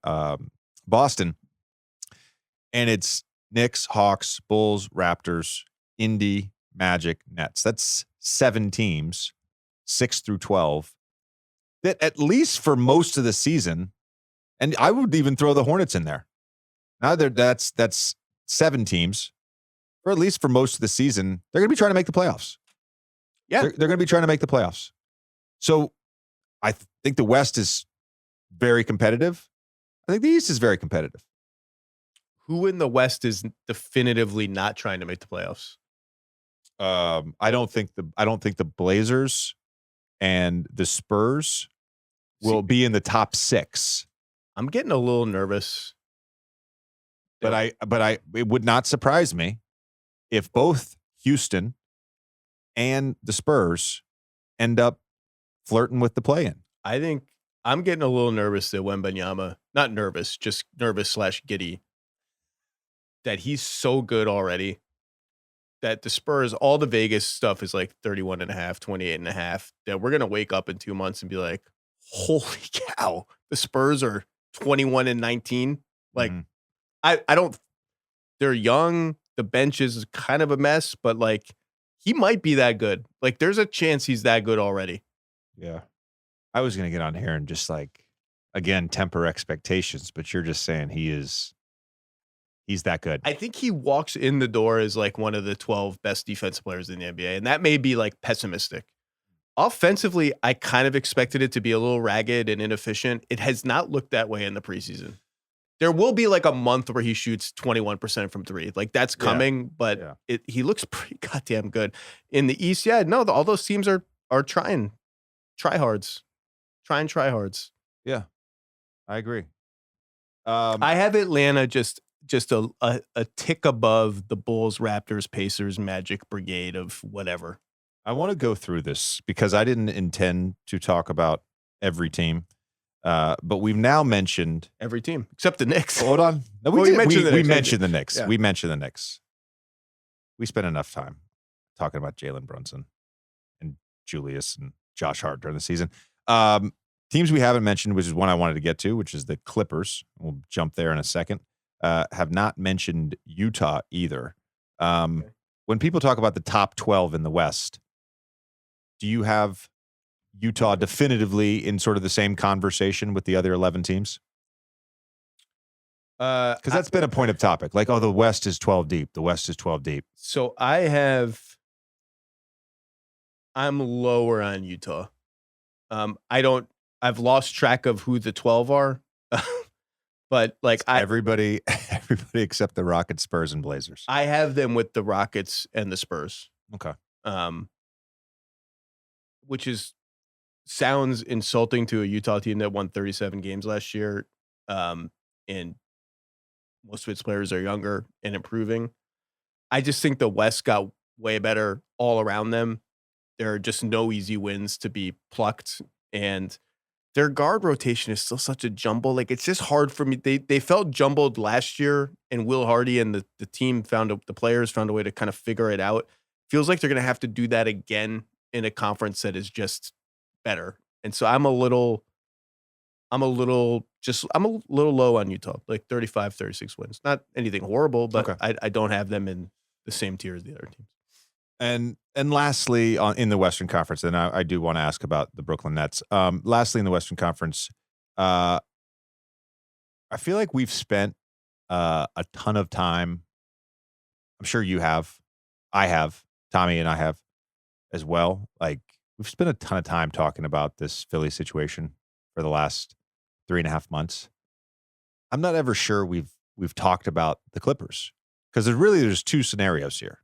Boston. And it's Knicks, Hawks, Bulls, Raptors, Indy, Magic, Nets. That's 7 teams, 6 through 12, that at least for most of the season, and I would even throw the Hornets in there. Now that's 7 teams, or at least for most of the season, they're going to be trying to make the playoffs. Yeah. They're going to be trying to make the playoffs. So I think the West is very competitive. I think the East is very competitive. Who in the West is definitively not trying to make the playoffs? I don't think the Blazers and the Spurs will be in the top 6. I'm getting a little nervous. But it would not surprise me if both Houston and the Spurs end up flirting with the play-in. I think I'm getting a little nervous that Wembanyama, not nervous, just nervous/giddy, that he's so good already that the Spurs, all the Vegas stuff is like 31.5, 28.5, that we're going to wake up in 2 months and be like, holy cow, the Spurs are 21-19. Like, I don't, they're young. The bench is kind of a mess, but like, he might be that good. Like, there's a chance he's that good already. Yeah. I was going to get on here and just like, again, temper expectations, but you're just saying he's that good. I think he walks in the door as like one of the 12 best defensive players in the NBA. And that may be like pessimistic. Offensively, I kind of expected it to be a little ragged and inefficient. It has not looked that way in the preseason. There will be like a month where he shoots 21% from 3. Like that's coming, but he looks pretty goddamn good. In the East, all those teams are trying tryhards. Yeah, I agree. I have Atlanta just just a tick above the Bulls, Raptors, Pacers, Magic brigade of whatever. I want to go through this because I didn't intend to talk about every team, but we've now mentioned every team except the Knicks. Hold on, no, we mentioned the Knicks. Yeah. We mentioned the Knicks. We spent enough time talking about Jalen Brunson and Julius and Josh Hart during the season. Teams we haven't mentioned, which is one I wanted to get to, which is the Clippers. We'll jump there in a second. Have not mentioned Utah either. Okay. When people talk about the top 12 in the West, do you have Utah definitively in sort of the same conversation with the other 11 teams? Because that's been a point of topic. Like, the West is 12 deep. The West is 12 deep. So I'm lower on Utah. I've lost track of who the 12 are. But like everybody except the Rockets, Spurs, and Blazers. I have them with the Rockets and the Spurs. Okay. Which sounds insulting to a Utah team that won 37 games last year. And most of its players are younger and improving. I just think the West got way better all around them. There are just no easy wins to be plucked, and their guard rotation is still such a jumble. Like, it's just hard for me. They felt jumbled last year, and Will Hardy and the team the players found a way to kind of figure it out. Feels like they're going to have to do that again in a conference that is just better. And so I'm a little low on Utah, like 35, 36 wins. Not anything horrible, but okay. I don't have them in the same tier as the other teams. And lastly, in the Western Conference, and I do want to ask about the Brooklyn Nets. Lastly, in the Western Conference, I feel like we've spent a ton of time. I'm sure you have. I have. Tommy and I have as well. Like, we've spent a ton of time talking about this Philly situation for the last 3.5 months. I'm not ever sure we've talked about the Clippers, because there's two scenarios here.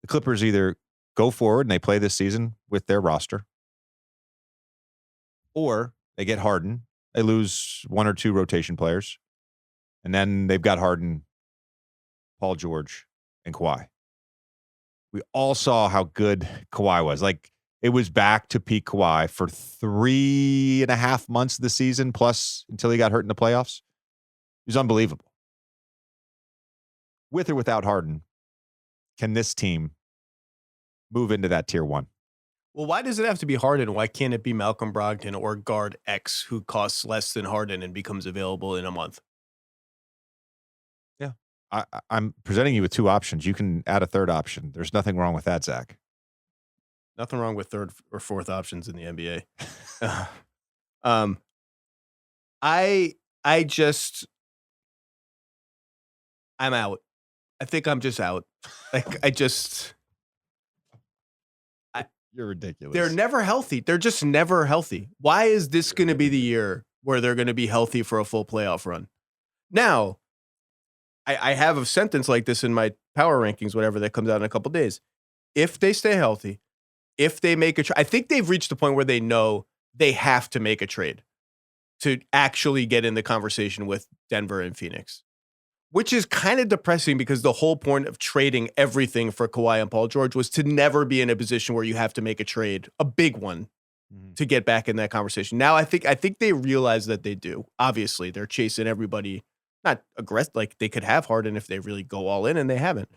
The Clippers either go forward and they play this season with their roster, or they get Harden. They lose one or two rotation players, and then they've got Harden, Paul George, and Kawhi. We all saw how good Kawhi was. Like, it was back to peak Kawhi for 3.5 months of the season, plus until he got hurt in the playoffs. It was unbelievable. With or without Harden, can this team move into that tier one? Well, why does it have to be Harden? Why can't it be Malcolm Brogdon or guard X, who costs less than Harden and becomes available in a month? Yeah. I'm presenting you with two options. You can add a third option. There's nothing wrong with that, Zach. Nothing wrong with third or fourth options in the NBA. I'm out. I think I'm just out. Like, you're ridiculous. They're never healthy. They're just never healthy. Why is this going to be the year where they're going to be healthy for a full playoff run? Now, I have a sentence like this in my power rankings, whatever, that comes out in a couple days. If they stay healthy, if they make a trade, I think they've reached the point where they know they have to make a trade to actually get in the conversation with Denver and Phoenix, which is kind of depressing, because the whole point of trading everything for Kawhi and Paul George was to never be in a position where you have to make a trade, a big one, to get back in that conversation. Now, I think they realize that they do. Obviously, they're chasing everybody, not aggressive. Like, they could have Harden if they really go all in, and they haven't.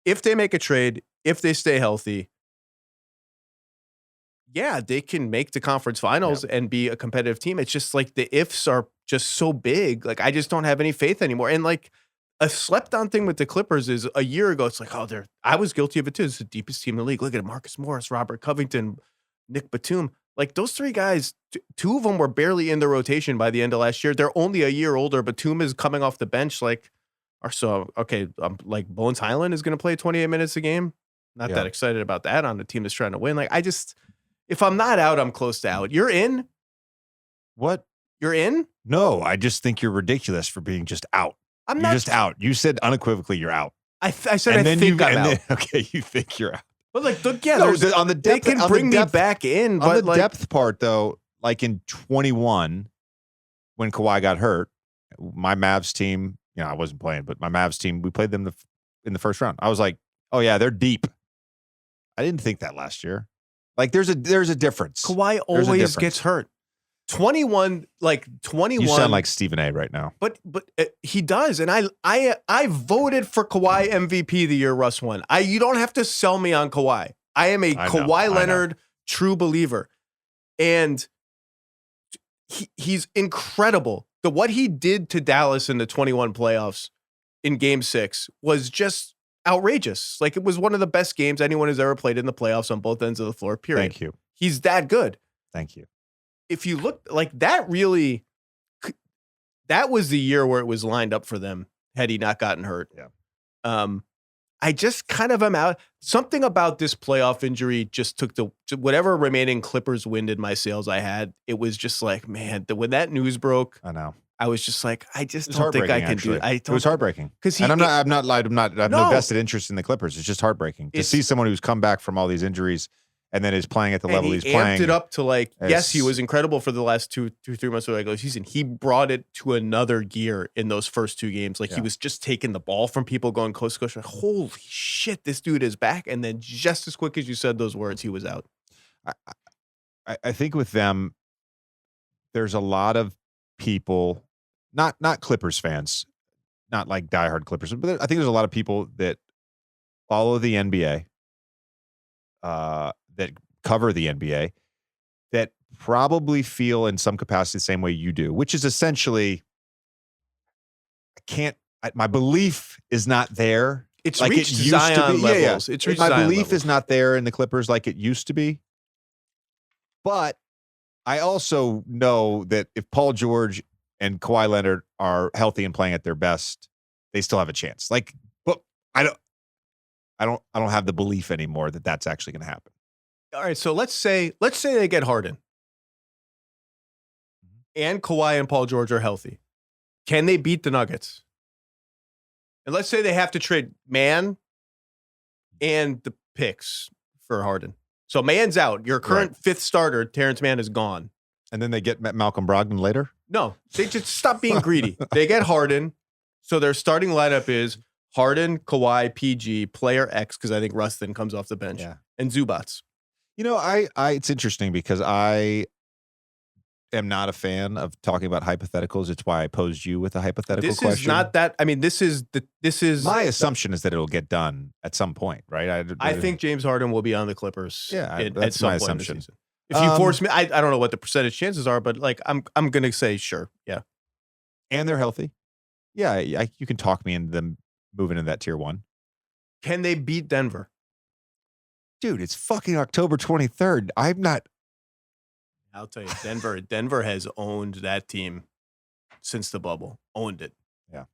If they make a trade, if they stay healthy, yeah, they can make the conference finals and be a competitive team. It's just like the ifs are just so big. Like, I just don't have any faith anymore. And like, a slept on thing with the Clippers is a year ago, it's like, I was guilty of it too. It's the deepest team in the league. Look at it. Marcus Morris, Robert Covington, Nick Batum. Like, those three guys, two of them were barely in the rotation by the end of last year. They're only a year older. Batum is coming off the bench. Like, like, Bones Highland is going to play 28 minutes a game. Not that excited about that on a team that's trying to win. Like, if I'm not out, I'm close to out. You're in? What? You're in? No, I just think you're ridiculous for being just out. You're just out. You said unequivocally you're out. I said I think I'm out. Okay, you think you're out. But like, on the depth, they can bring me back in. On the depth part, though, like in 21, when Kawhi got hurt, my Mavs team, I wasn't playing, but my Mavs team, we played them in the first round. I was like, oh yeah, they're deep. I didn't think that last year. Like there's a difference. Kawhi always gets hurt. 21. You sound like Stephen A. right now. But he does, and I voted for Kawhi MVP the year Russ won. You don't have to sell me on Kawhi. I am a Kawhi Leonard true believer, and he's incredible. What he did to Dallas in the 21 playoffs in Game 6 was just outrageous. Like, it was one of the best games anyone has ever played in the playoffs on both ends of the floor, period. Thank you. He's that good. Thank you. If you look like that, that was the year where it was lined up for them had he not gotten hurt. Yeah. I just kind of am out. Something about this playoff injury just took whatever remaining Clippers wind in my sails I had. It was just like, man, when that news broke, I know. I was just like, I just don't think I can do it. It was heartbreaking because I'm no vested interest in the Clippers. It's just heartbreaking to see someone who's come back from all these injuries and then is playing at the level he's playing. Amped it up to yes, he was incredible for the last 2-3 months of the regular season. He brought it to another gear in those first two games. He was just taking the ball from people going coast to coast. Like, holy shit, this dude is back. And then just as quick as you said those words, he was out. I think with them, there's a lot of people, not Clippers fans, not like diehard Clippers, but I think there's a lot of people that follow the NBA, that cover the NBA, that probably feel in some capacity the same way you do, which is essentially, my belief is not there. It's like reached Zion levels. It's reached my Zion belief levels. Is not there in the Clippers like it used to be. But I also know that if Paul George and Kawhi Leonard are healthy and playing at their best, they still have a chance. But I don't have the belief anymore that that's actually going to happen. All right, so let's say they get Harden, and Kawhi and Paul George are healthy. Can they beat the Nuggets? And let's say they have to trade Mann and the picks for Harden. So Mann's out. Your current fifth starter, Terrence Mann, is gone. And then they get Malcolm Brogdon later? No, they just stop being greedy. They get Harden. So their starting lineup is Harden, Kawhi, PG, player X, because I think Russ then comes off the bench, and Zubats. It's interesting because I am not a fan of talking about hypotheticals. It's why I posed you with a hypothetical question. This is not that. I mean, this is my assumption is that it'll get done at some point, right? I think James Harden will be on the Clippers. That's my assumption. If you force me, I don't know what the percentage chances are, but I'm gonna say sure, yeah. And they're healthy. Yeah, you can talk me into them moving into that tier 1. Can they beat Denver? Dude, it's fucking October 23rd. I'm not. I'll tell you, Denver has owned that team since the bubble. Owned it. Yeah.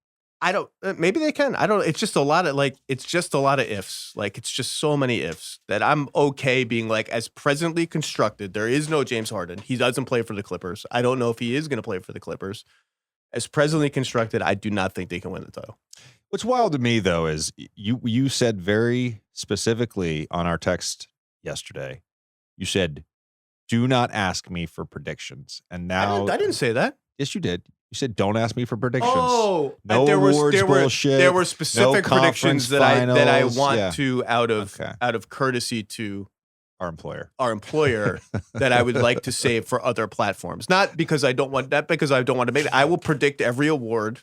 I don't. Maybe they can. I don't. It's just a lot of It's just a lot of ifs. It's just so many ifs that I'm okay being as presently constructed. There is no James Harden. He doesn't play for the Clippers. I don't know if he is going to play for the Clippers. As presently constructed, I do not think they can win the title. What's wild to me, though, is you said very specifically on our text yesterday, you said, do not ask me for predictions. And now I didn't say that. Yes, you did. You said, don't ask me for predictions. Oh, no bullshit. There were specific predictions that I want to out of courtesy to our employer that I would like to save for other platforms. Not because I don't want that, because I don't want to make it. I will predict every award.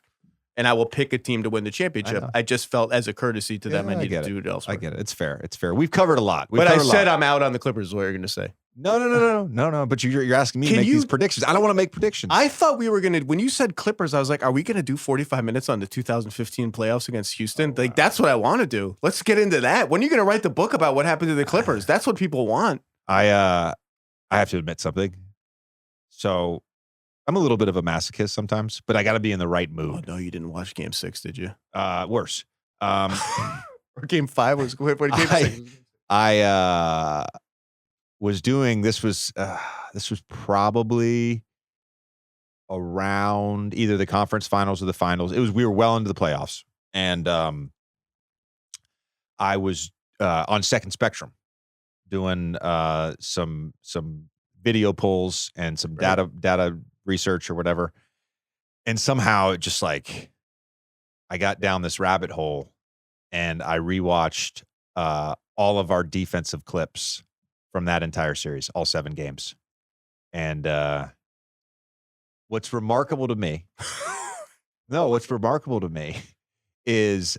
And I will pick a team to win the championship. I just felt as a courtesy to them, I needed to do it elsewhere. I get it. It's fair. It's fair. We've covered a lot. But I said I'm out on the Clippers is what you're going to say. No. But you're asking me to make these predictions. I don't want to make predictions. I thought we were going to, when you said Clippers, I was like, are we going to do 45 minutes on the 2015 playoffs against Houston? That's what I want to do. Let's get into that. When are you going to write the book about what happened to the Clippers? That's what people want. I have to admit something. So I'm a little bit of a masochist sometimes, but I got to be in the right mood. Oh, no, you didn't watch Game 6, did you? Worse. Or Game 5 was what Game 6? I was doing this was probably around either the conference finals or the finals. We were well into the playoffs, and I was on Second Spectrum doing some video polls and some data research or whatever. And somehow it just like I got down this rabbit hole and I rewatched all of our defensive clips from that entire series, all 7 games. And what's remarkable to me is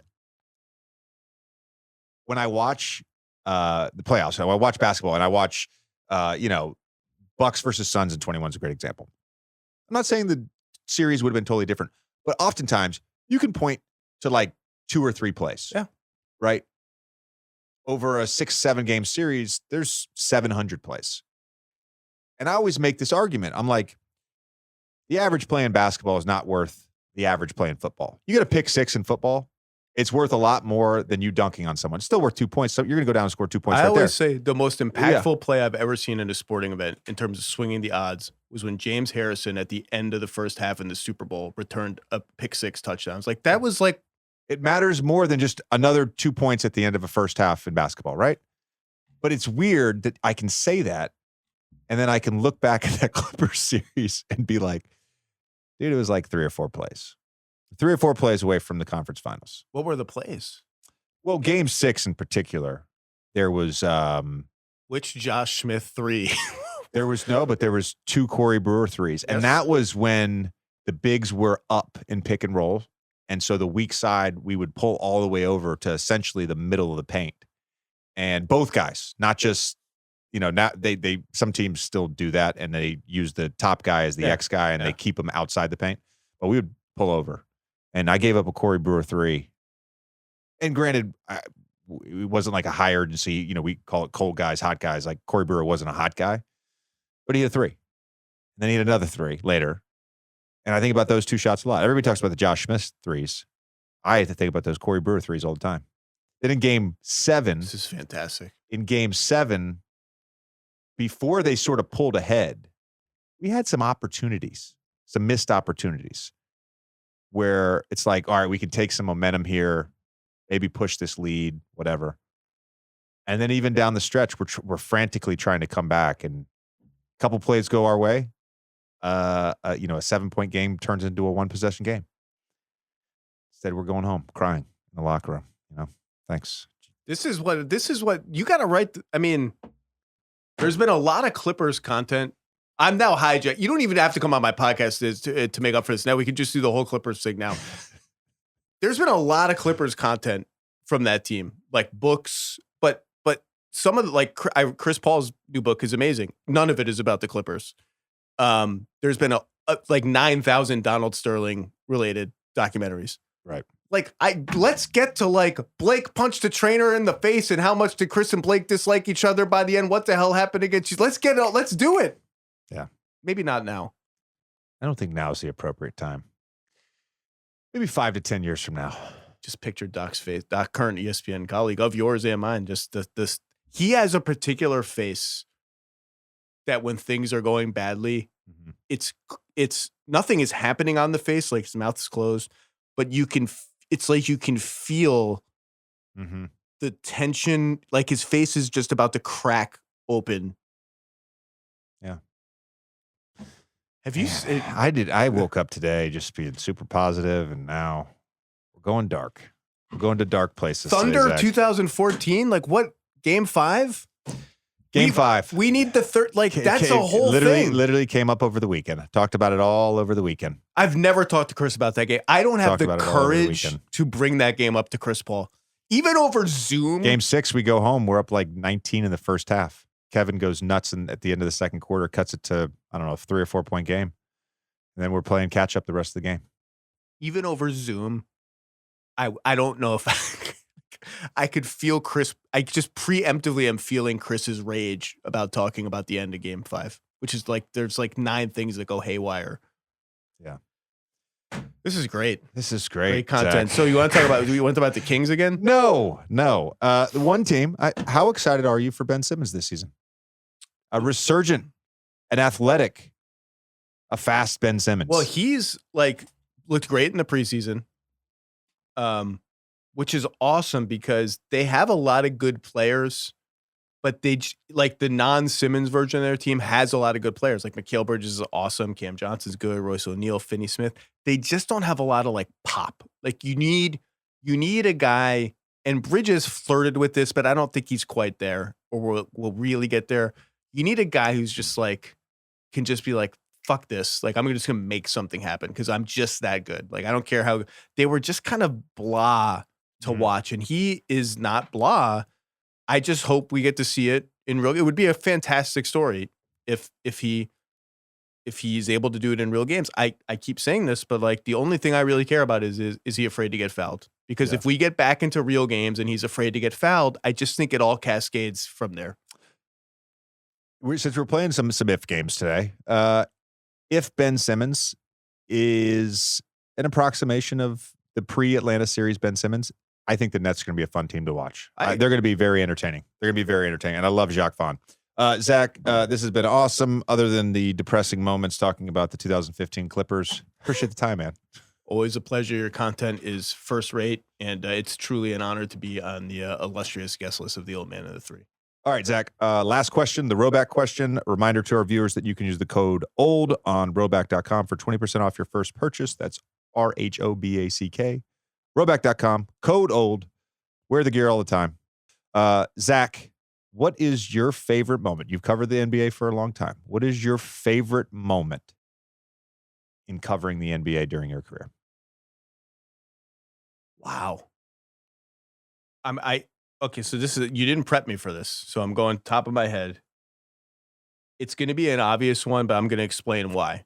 when I watch the playoffs, so I watch basketball and I watch, Bucks versus Suns in 21 is a great example. I'm not saying the series would have been totally different, but oftentimes you can point to like 2 or 3 plays. Yeah. Right? Over a 6-7 game series, there's 700 plays. And I always make this argument. I'm like, the average play in basketball is not worth the average play in football. You get a pick 6 in football, it's worth a lot more than you dunking on someone. It's still worth 2 points. So you're going to go down and score 2 points I right there. always say the most impactful play I've ever seen in a sporting event in terms of swinging the odds was when James Harrison at the end of the first half in the Super Bowl returned a pick 6 touchdowns. Like that was like, it matters more than just another 2 points at the end of a first half in basketball, right? But it's weird that I can say that, and then I can look back at that Clippers series and be like, dude, it was like 3 or 4 plays. 3 or 4 plays away from the conference finals. what were the plays? Well, game 6 in particular, there was Which Josh Smith 3? there was 2 Corey Brewer 3s. And Yes. that was when the bigs were up in pick and roll. And so the weak side, we would pull all the way over to essentially the middle of the paint. And both guys, not just, now they some teams still do that and they use the top guy as the X guy and they keep him outside the paint. But we would pull over. And I gave up a Corey Brewer 3. And granted, it wasn't like a high urgency, we call it cold guys, hot guys. Like Corey Brewer wasn't a hot guy, but he had a 3. And then he had another 3 later. And I think about those 2 shots a lot. Everybody talks about the Josh Smith 3s. I have to think about those Corey Brewer 3s all the time. Then in game 7, This is fantastic. in game 7, before they sort of pulled ahead, we had some opportunities, some missed opportunities where it's like, all right, we can take some momentum here, maybe push this lead, whatever. And then even down the stretch, we're frantically trying to come back, and a couple plays go our way. A 7-point game turns into a 1-possession game. Instead, we're going home crying in the locker room. Thanks. This is what you got to write. There's been a lot of Clippers content. I'm now hijacked. You don't even have to come on my podcast to make up for this. Now we can just do the whole Clippers thing now. There's been a lot of Clippers content from that team, like books, but some of the, Chris Paul's new book is amazing. None of it is about the Clippers. There's been like 9,000 Donald Sterling related documentaries. Right. Let's get to Blake punched a trainer in the face and how much did Chris and Blake dislike each other by the end? What the hell happened against you? Let's do it. Yeah. Maybe not now. I don't think now is the appropriate time. Maybe 5 to 10 years from now. Just picture Doc's face, Doc, current ESPN colleague of yours and mine. Just this, he has a particular face that when things are going badly, it's nothing is happening on the face, like his mouth is closed, but it's like you can feel the tension, like his face is just about to crack open. Yeah. Have you? I woke up today just being super positive, and now we're going dark. We're going to dark places. Thunder today, Zach. 2014. Like what? Game 5. Game 5. We need the third. Like that's a whole thing. Literally came up over the weekend. I talked about it all over the weekend. I've never talked to Chris about that game. I don't have Talked the about it all over the courage weekend. to bring that game up to Chris Paul, even over Zoom. Game 6, we go home. We're up like 19 in the first half. Kevin goes nuts, and at the end of the second quarter, cuts it to, I don't know, a 3 or 4 point game. And then we're playing catch up the rest of the game. Even over Zoom, I don't know if I could feel Chris. I just preemptively am feeling Chris's rage about talking about the end of Game 5, which is like there's like 9 things that go haywire. Yeah. This is great. This is great. Great content. Zach. So you want to talk about the Kings again? No. The one team, how excited are you for Ben Simmons this season? A resurgent, an athletic, a fast Ben Simmons. Well, he's looked great in the preseason, which is awesome because they have a lot of good players but like the non-Simmons version of their team has a lot of good players. Like Mikal Bridges is awesome. Cam Johnson's good. Royce O'Neal, Finney-Smith. They just don't have a lot of like pop. Like you need a guy, and Bridges flirted with this, but I don't think he's quite there or will really get there. You need a guy who's just like, can just be like, fuck this. Like, I'm just going to make something happen because I'm just that good. Like, I don't care how they were just kind of blah to watch. And he is not blah. I just hope we get to see it in real. It would be a fantastic story if he's able to do it in real games. I keep saying this, but like the only thing I really care about is he afraid to get fouled? Because if we get back into real games and he's afraid to get fouled, I just think it all cascades from there. Since we're playing some if games today, if Ben Simmons is an approximation of the pre-Atlanta series Ben Simmons, I think the Nets are going to be a fun team to watch. They're going to be very entertaining. And I love Jacques Vaughn. Zach, this has been awesome. Other than the depressing moments talking about the 2015 Clippers, appreciate the time, man. Always a pleasure. Your content is first rate, and it's truly an honor to be on the illustrious guest list of the Old Man of the Three. All right, Zach, last question, the Roback question. A reminder to our viewers that you can use the code OLD on Roback.com for 20% off your first purchase. That's RHOBACK. Roback.com, code OLD. Wear the gear all the time. Zach, what is your favorite moment? You've covered the NBA for a long time. What is your favorite moment in covering the NBA during your career? Wow. Okay, so you didn't prep me for this, so I'm going top of my head. It's going to be an obvious one, but I'm going to explain why.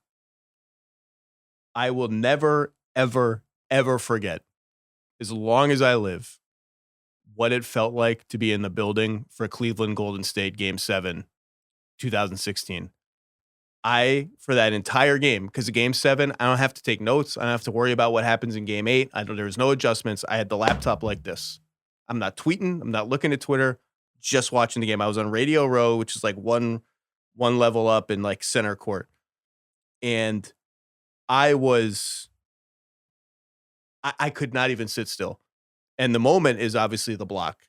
I will never, ever, ever forget, as long as I live, what it felt like to be in the building for Cleveland Golden State Game 7, 2016. For that entire game, because of Game 7, I don't have to take notes. I don't have to worry about what happens in Game 8. There's no adjustments. I had the laptop like this. I'm not tweeting. I'm not looking at Twitter. Just watching the game. I was on Radio Row, which is like one level up in like center court. And I could not even sit still. And the moment is obviously the block.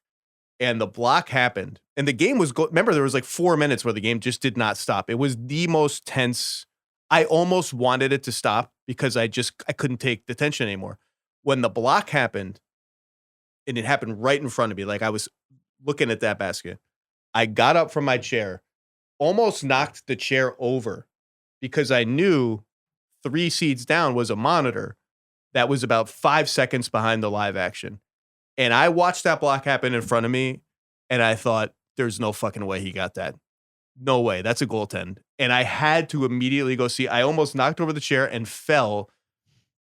And the block happened. And the game was remember, there was like 4 minutes where the game just did not stop. It was the most tense. I almost wanted it to stop because I couldn't take the tension anymore. When the block happened, and it happened right in front of me, like I was looking at that basket, I got up from my chair, almost knocked the chair over because I knew 3 seats down was a monitor that was about 5 seconds behind the live action. And I watched that block happen in front of me, and I thought, there's no fucking way he got that. No way. That's a goaltend. And I had to immediately go see. I almost knocked over the chair and fell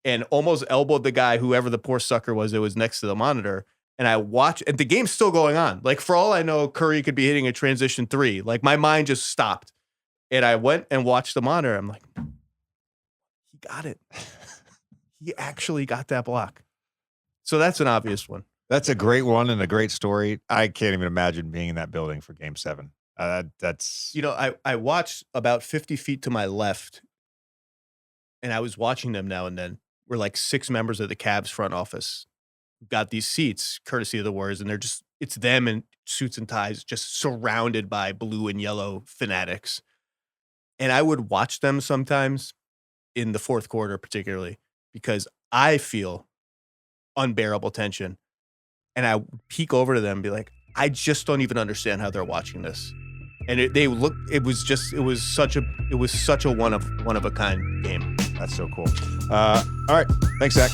and almost elbowed the guy, whoever the poor sucker was that was next to the monitor. And I watched, and the game's still going on. Like, for all I know, Curry could be hitting a transition 3. Like, my mind just stopped. And I went and watched the monitor. I'm like, he got it. He actually got that block. So that's an obvious one. That's a great one and a great story. I can't even imagine being in that building for Game 7. That's... I watched about 50 feet to my left, and I was watching them now and then. We're like 6 members of the Cavs front office. Got these seats, courtesy of the Warriors, and it's them in suits and ties, just surrounded by blue and yellow fanatics. And I would watch them sometimes in the fourth quarter, particularly, because I feel unbearable tension. And I peek over to them and be like, I just don't even understand how they're watching this. And it was such a one of a kind game. That's so cool. All right. Thanks, Zach.